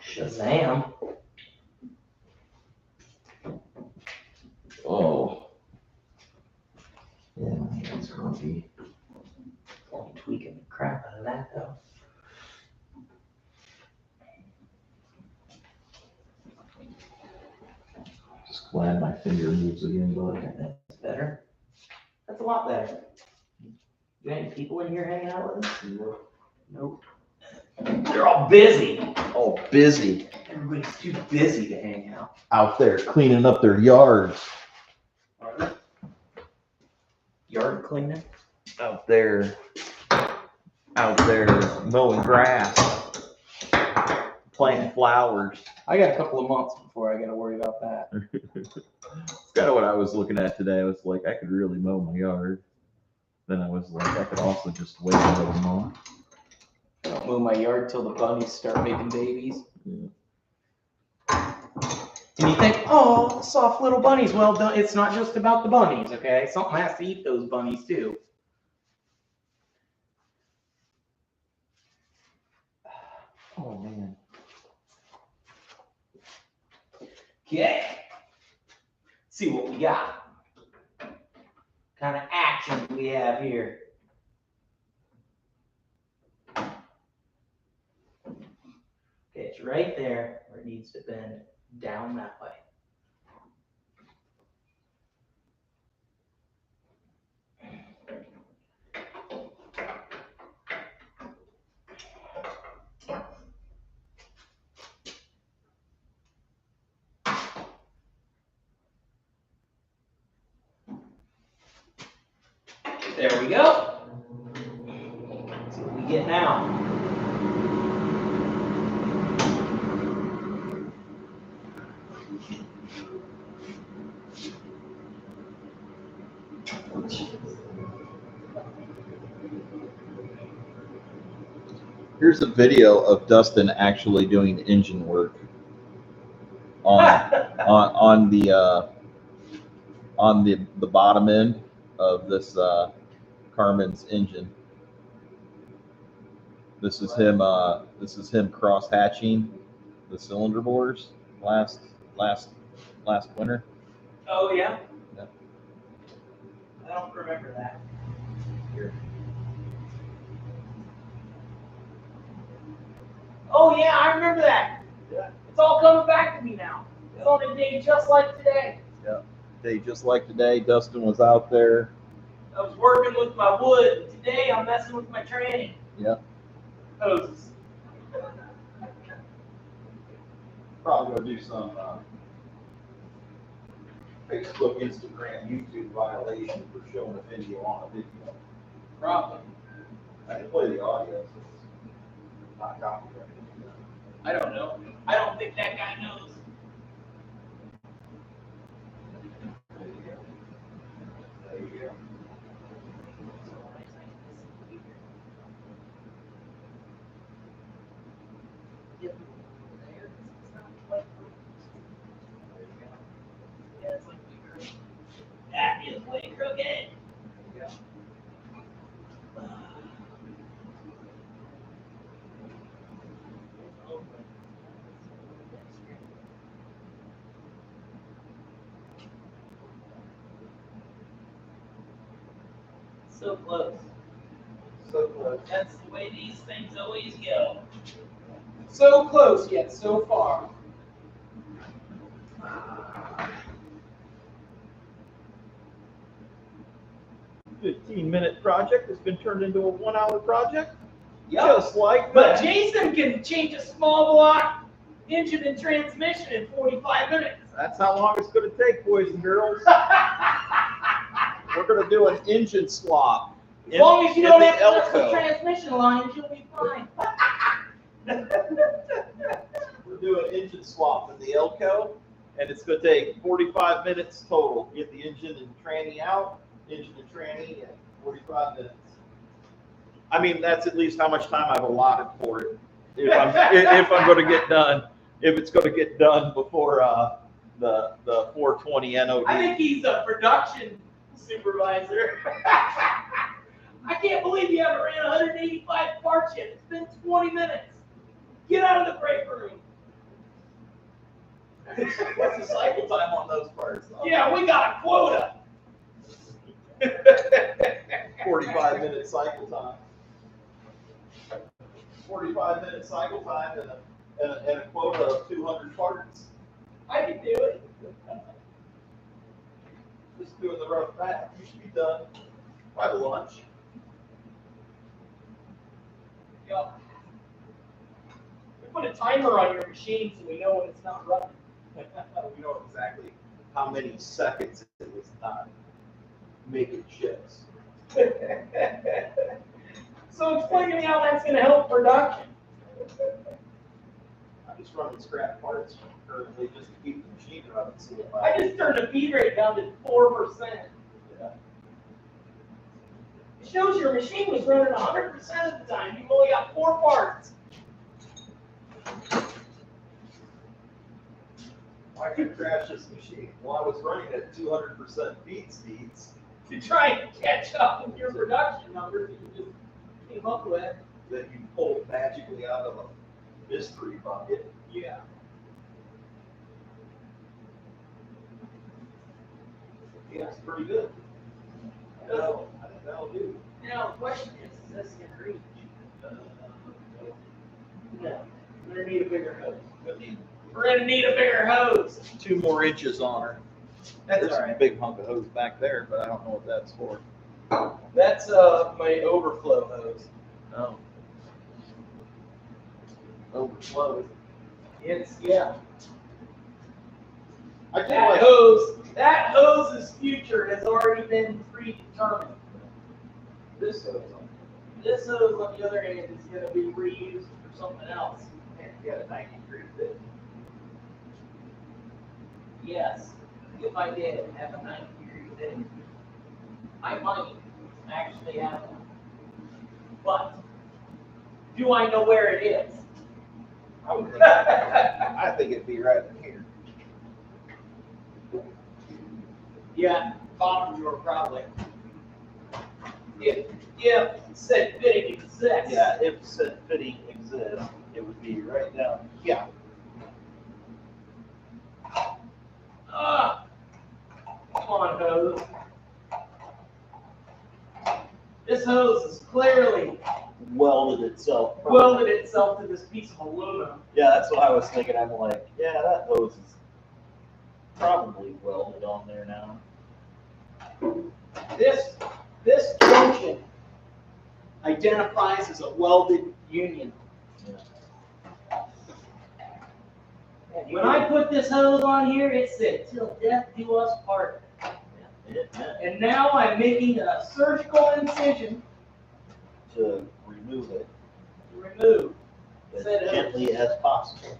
Shazam. Oh. Yeah, that's grumpy. Only tweaking the crap out of that though. Just glad my finger moves again, bud. That's better. That's a lot better. You got any people in here hanging out with us? Nope. They're all busy. Oh, busy. Everybody's too busy to hang out. Out there cleaning up their yards. Are they? Yard cleaning? Out there mowing grass, planting flowers. I got a couple of months before I got to worry about that. It's kind of what I was looking at today. I was like, I could really mow my yard. Then I was like, I could also just wait another month. I don't mow my yard till the bunnies start making babies. Yeah. And you think, oh, soft little bunnies. Well, it's not just about the bunnies, okay? Something has to eat those bunnies too. Oh, man. Okay. See what we got. What kind of action do we have here? Okay, it's right there where it needs to bend down that way. There we go. Let's see what we get now. Here's a video of Dustin actually doing engine work on the bottom end of this Carmen's engine. This is him. This is him cross hatching the cylinder bores last winter. Oh, yeah? Yeah. I don't remember that. Here. Oh, yeah, I remember that. Yeah. It's all coming back to me now. It's on a day just like today. Yeah. Day just like today. Dustin was out there. I was working with my wood. Today, I'm messing with my tranny. Yeah. Hoses. Probably gonna do some Facebook, Instagram, YouTube violation for showing a video on a video. Probably. I can play the audio, so it's not copyrighted. I don't know. I don't think that guy knows. There you go. There you go. That is way crooked. Yeah. So close. So close. That's the way these things always go. So close, yet so far. 15-minute project has been turned into a 1-hour project. Yep. Just like But that. Jason can change a small block engine and transmission in 45 minutes. That's how long it's going to take, boys and girls. We're going to do an engine swap. As long as you don't have to touch the Elko. transmission lines, you'll be fine. We're doing an engine swap in the Elko, and it's going to take 45 minutes total. Get the engine and tranny out, engine and tranny in 45 minutes. I mean, that's at least how much time I've allotted for it. If I'm going to get done, if it's going to get done before the 420 NOD. I think he's a production supervisor. I can't believe you haven't ran 185 parts yet. It's been 20 minutes. Get out of the break room. What's the cycle time on those parts? Yeah, we got a quota. 45-minute cycle time. 45-minute cycle time and a quota of 200 parts. I can do it. Just doing the rough math. You should be done by lunch. Yeah. We put a timer on your machine so we know when it's not running. We know exactly how many seconds it was done. making chips. So explain to me how that's gonna help production. I'm just running scrap parts currently just to keep the machine running. See if I just turned the feed rate down to 4%. Yeah. It shows your machine was running 100% of the time. You've only got 4 parts. Why could crash this machine? Well, I was running at 200% feed speeds. To try and catch up with your production numbers that you just came up with. That you pulled magically out of a mystery bucket. Yeah. Yeah, it's pretty good. I think that'll do. Now, the question is this going to reach? No. We're going to need a bigger hose. We're going to need a bigger hose. 2 more inches on her. That's There's all a right. big hunk of hose back there, but I don't know what that's for. That's my overflow hose. Oh. Overflow. It's, yeah. I feel like That hose's future has already been predetermined. this hose. This hose, on the other hand, is going to be reused for something else. You got a 90-degree fit. Yes, if I did have a 90-degree fitting, I might actually have one. But do I know where it is? I think it'd be right in here. Yeah, bottom drawer probably. If said fitting exists. Yeah, if said fitting exists, it would be right down. Yeah. Come on, hose. This hose is clearly Welded itself. welded itself to this piece of aluminum. Yeah, that's what I was thinking. I'm like, yeah, that hose is probably welded on there now. This junction identifies as a welded union. When I put this hose on here, it said, "Till death do us part." And now I'm making a surgical incision To remove it to remove as said hose. gently as possible.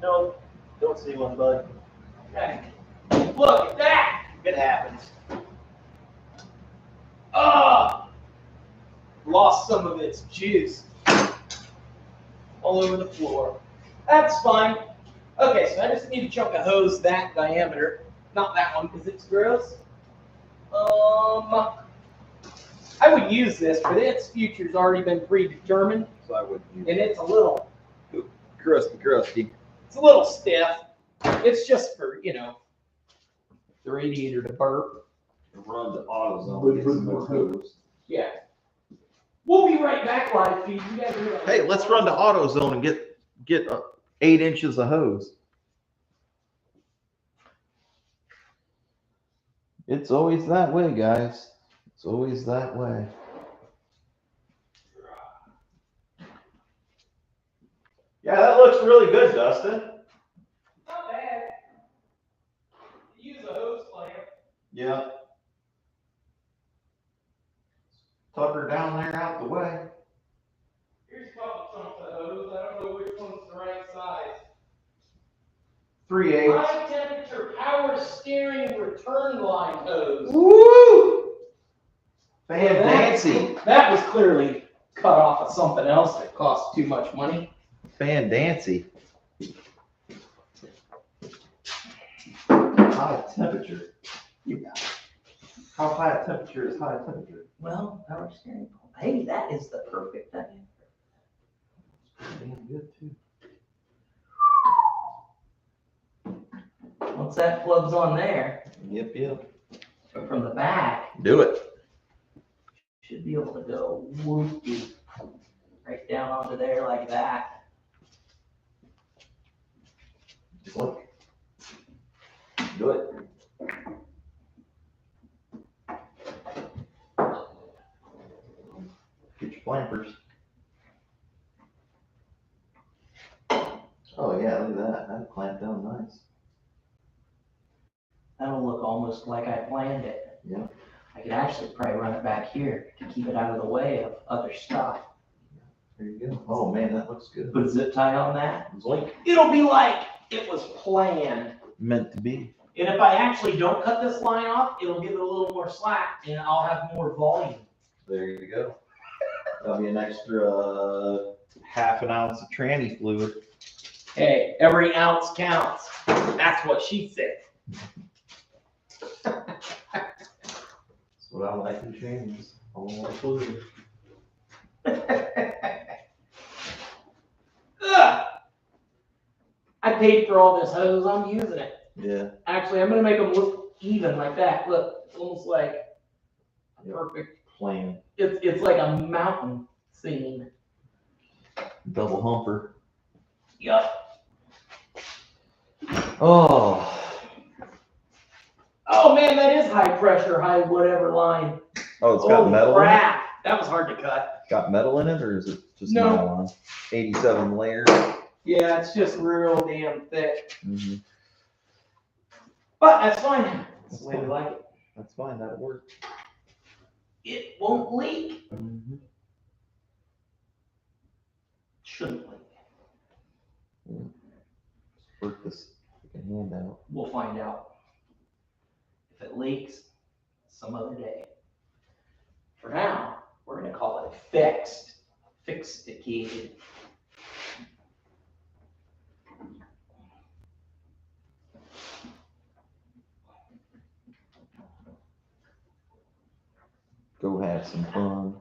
No, don't see one, bud. Okay. Look at that! It happens. Lost some of its juice all over the floor. That's fine. Okay, so I just need a chunk of hose that diameter. Not that one, because it's gross. I would use this, but its future's already been predetermined, So I would use and it's a little crusty. It's a little stiff. It's just for, the radiator to burp. Run to AutoZone. Get some more hose. Yeah. We'll be right back, live feed. You guys are Hey, let's run to AutoZone and get 8 inches of hose. It's always that way, guys. It's always that way. Yeah, that looks really good, Dustin. Not bad. Use a hose clamp. Yeah. Tuck her down there out the way. Here's a couple chunks of hose. I don't know which one's the right size. 3/8. High temperature power steering return line hose. Woo! Fandancy. That was clearly cut off of something else that cost too much money. Fandancy. High temperature. Yeah. How high a temperature is high temperature? Well, power steering. Hey, that is the perfect thing. Damn good too. Once that plugs on there, Yep. from the back, Do it. should be able to go whoop right down onto there like that. Look. Do it. Get your clampers. Oh yeah, look at that. That clamped down nice. That'll look almost like I planned it. Yeah. I could actually probably run it back here to keep it out of the way of other stuff. There you go. Oh man, that looks good. Put a zip tie on that. It's like It'll be like it was planned. meant to be. And if I actually don't cut this line off, it'll give it a little more slack and I'll have more volume. There you go. That'll be an extra half an ounce of tranny fluid. Hey, every ounce counts. That's what she said. That's what I like in trannies. I want more fluid. Ugh. I paid for all this hose. I'm using it. Yeah. Actually, I'm gonna make them look even like that. Look, it's almost like a perfect. Plain. It's like a mountain scene. Double humper. Yup. Oh. Oh man, that is high pressure, high whatever line. Oh, it's got Holy metal crap. That was hard to cut. Got metal in it, or is it just No. nylon? 87 layers. Yeah, it's just real damn thick. Mm-hmm. But that's fine. That's the way we like it. That's fine. That'll work. It won't leak. Mm-hmm. Shouldn't leak. Work this fucking hand out. We'll find out. If it leaks, some other day. For now, we're gonna call it fixed. Fixed-icated. Go have some fun.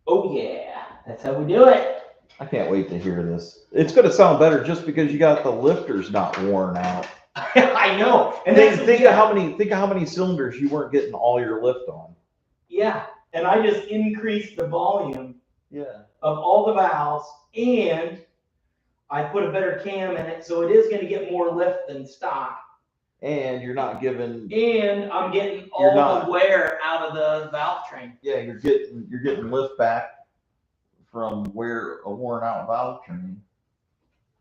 Oh yeah, that's how we do it. I can't wait to hear this. It's going to sound better just because you got the lifters not worn out. I know. And then think of how many cylinders you weren't getting all your lift on. Yeah, and I just increased the volume Yeah. of all the valves, and I put a better cam in it, so it is going to get more lift than stock. And you're not giving. And I'm getting all the wear out of the valve train. Yeah, you're getting lift back from where a worn out valve train.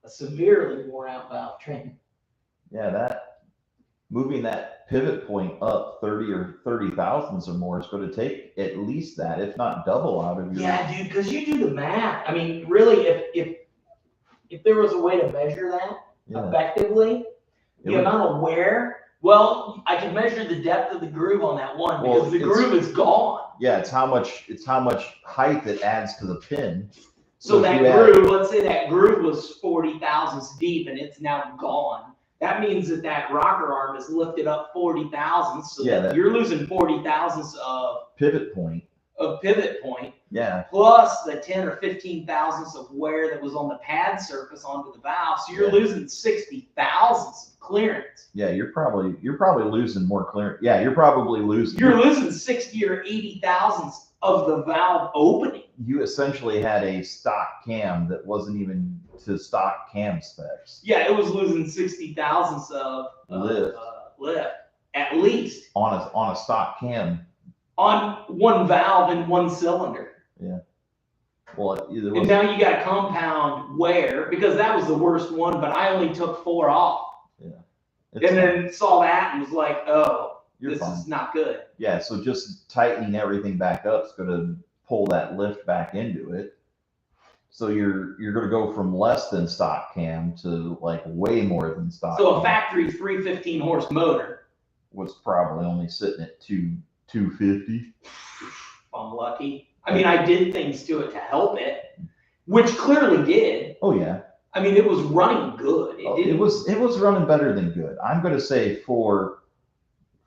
A severely worn out valve train. Yeah, that moving that pivot point up 30 or 30 thousandths or more is going to take at least that, if not double, out of your. Yeah, dude, because you do the math. I mean, really, if there was a way to measure that effectively, the amount of wear. Well, I can measure the depth of the groove on that one because the groove is gone. Yeah, it's how much height it adds to the pin. So that groove, let's say that groove was 40 thousandths deep and it's now gone. That means that rocker arm is lifted up 40 thousandths, so that you're losing 40 thousandths of pivot point. Yeah. Plus the 10 or 15 thousandths of wear that was on the pad surface onto the valve. So you're losing 60 thousandths of clearance. Yeah, you're probably losing more clearance. Yeah, you're probably losing. You're losing 60 or 80 thousandths of the valve opening. You essentially had a stock cam that wasn't even to stock cam specs. Yeah, it was losing 60 thousandths of lift at least on a stock cam. On one valve and one cylinder. Yeah. Well, and now you got compound wear because that was the worst one, but I only took 4 off. Yeah. And then saw that and was like, oh, this is not good. Yeah, so just tightening everything back up is going to pull that lift back into it. So you're going to go from less than stock cam to like way more than stock. So a factory 315 horse motor was probably only sitting at 250. I'm lucky. I mean, I did things to it to help it, which clearly did. Oh yeah. I mean, it was running good. It was running better than good. I'm going to say for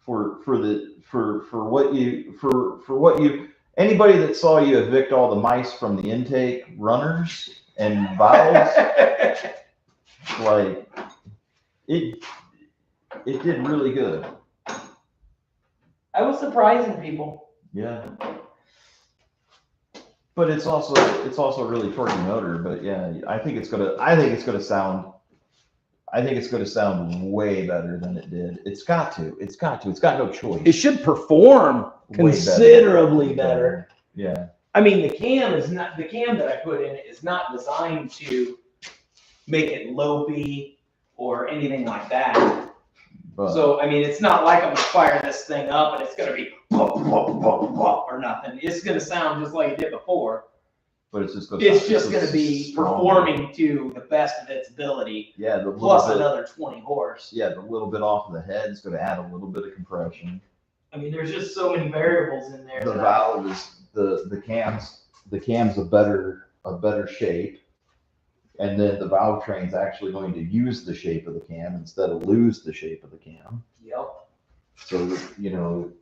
what you anybody that saw you evict all the mice from the intake runners and valves, like it did really good. I was surprising people. Yeah. But it's also a really torquey motor. But yeah, I think it's gonna sound way better than it did. It's got to. It's got no choice. It should perform considerably better. Yeah. I mean, the cam that I put in is not designed to make it lopey or anything like that. But, So, I mean, it's not like I'm gonna fire this thing up and it's gonna be or nothing. It's gonna sound just like it did before. but it's just gonna be performing to the best of its ability. Yeah, plus another 20 horse. Yeah, the little bit off of the head is going to add a little bit of compression. I mean, there's just so many variables in there. The valve is the cam's a better shape, and then the valve train's actually going to use the shape of the cam instead of lose the shape of the cam. Yep. So you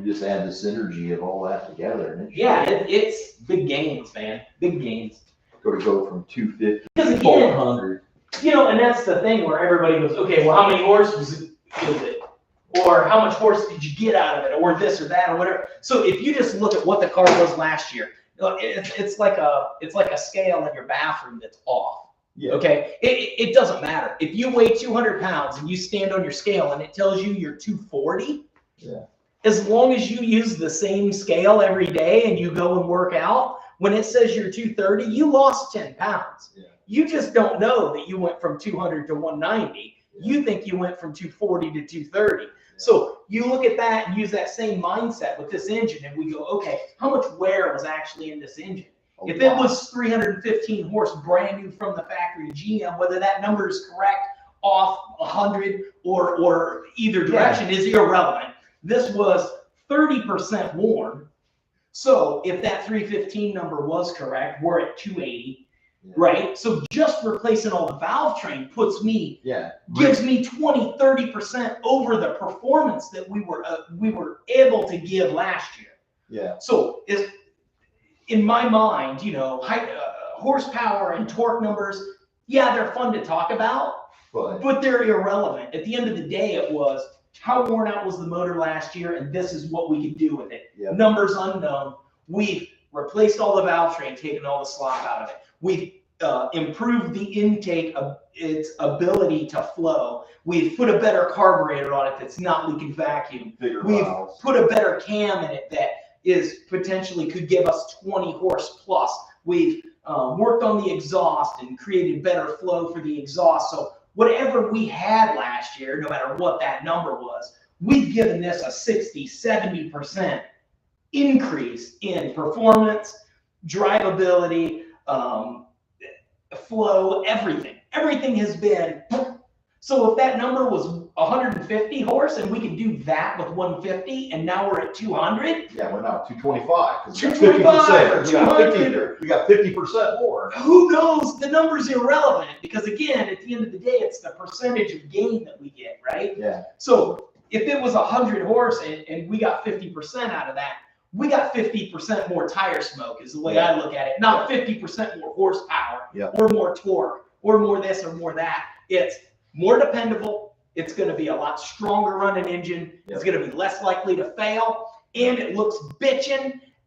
just add the synergy of all that together, and it's big gains, man. Big gains. Go from 250 to 400. And that's the thing where everybody goes, okay, well, how many horses is it? Or how much horse did you get out of it? Or this or that or whatever. So if you just look at what the car was last year, it's like a scale in your bathroom that's off. Yeah. Okay. It doesn't matter. If you weigh 200 pounds and you stand on your scale and it tells you you're 240, yeah. As long as you use the same scale every day and you go and work out, when it says you're 230, you lost 10 pounds. Yeah. You just don't know that you went from 200 to 190. Yeah. You think you went from 240 to 230. Yeah. So you look at that and use that same mindset with this engine, and we go, okay, how much wear was actually in this engine? If it was 315 horse brand new from the factory GM, whether that number is correct, off 100 or either direction is irrelevant. This was 30% worn. So if that 315 number was correct, we're at 280, right? So just replacing all the valve train gives me 20, 30% over the performance that we were able to give last year. Yeah. So in my mind, horsepower and torque numbers, they're fun to talk about, but they're irrelevant. At the end of the day, it was how worn out was the motor last year, and this is what we can do with it. Yep. Numbers unknown. We've replaced all the valve train, taken all the slop out of it. We've improved the intake of its ability to flow. We've put a better carburetor on it that's not leaking vacuum. We've put a better cam in it that is potentially could give us 20 horse plus. We've worked on the exhaust and created better flow for the exhaust. So whatever we had last year, no matter what that number was, we've given this a 60, 70% increase in performance, drivability, flow, everything. Everything has been. So if that number was 150 horse and we can do that with 150 and now we're at 200. Yeah, we're now 225. 225. We got 50% more. Who knows? The number's irrelevant because again, at the end of the day, it's the percentage of gain that we get, right? Yeah. So if it was 100 horse and we got 50% out of that, we got 50% more tire smoke is the way I look at it. Not 50% more horsepower or more torque or more this or more that. It's more dependable. It's going to be a lot stronger running engine. It's going to be less likely to fail. And it looks bitchin'.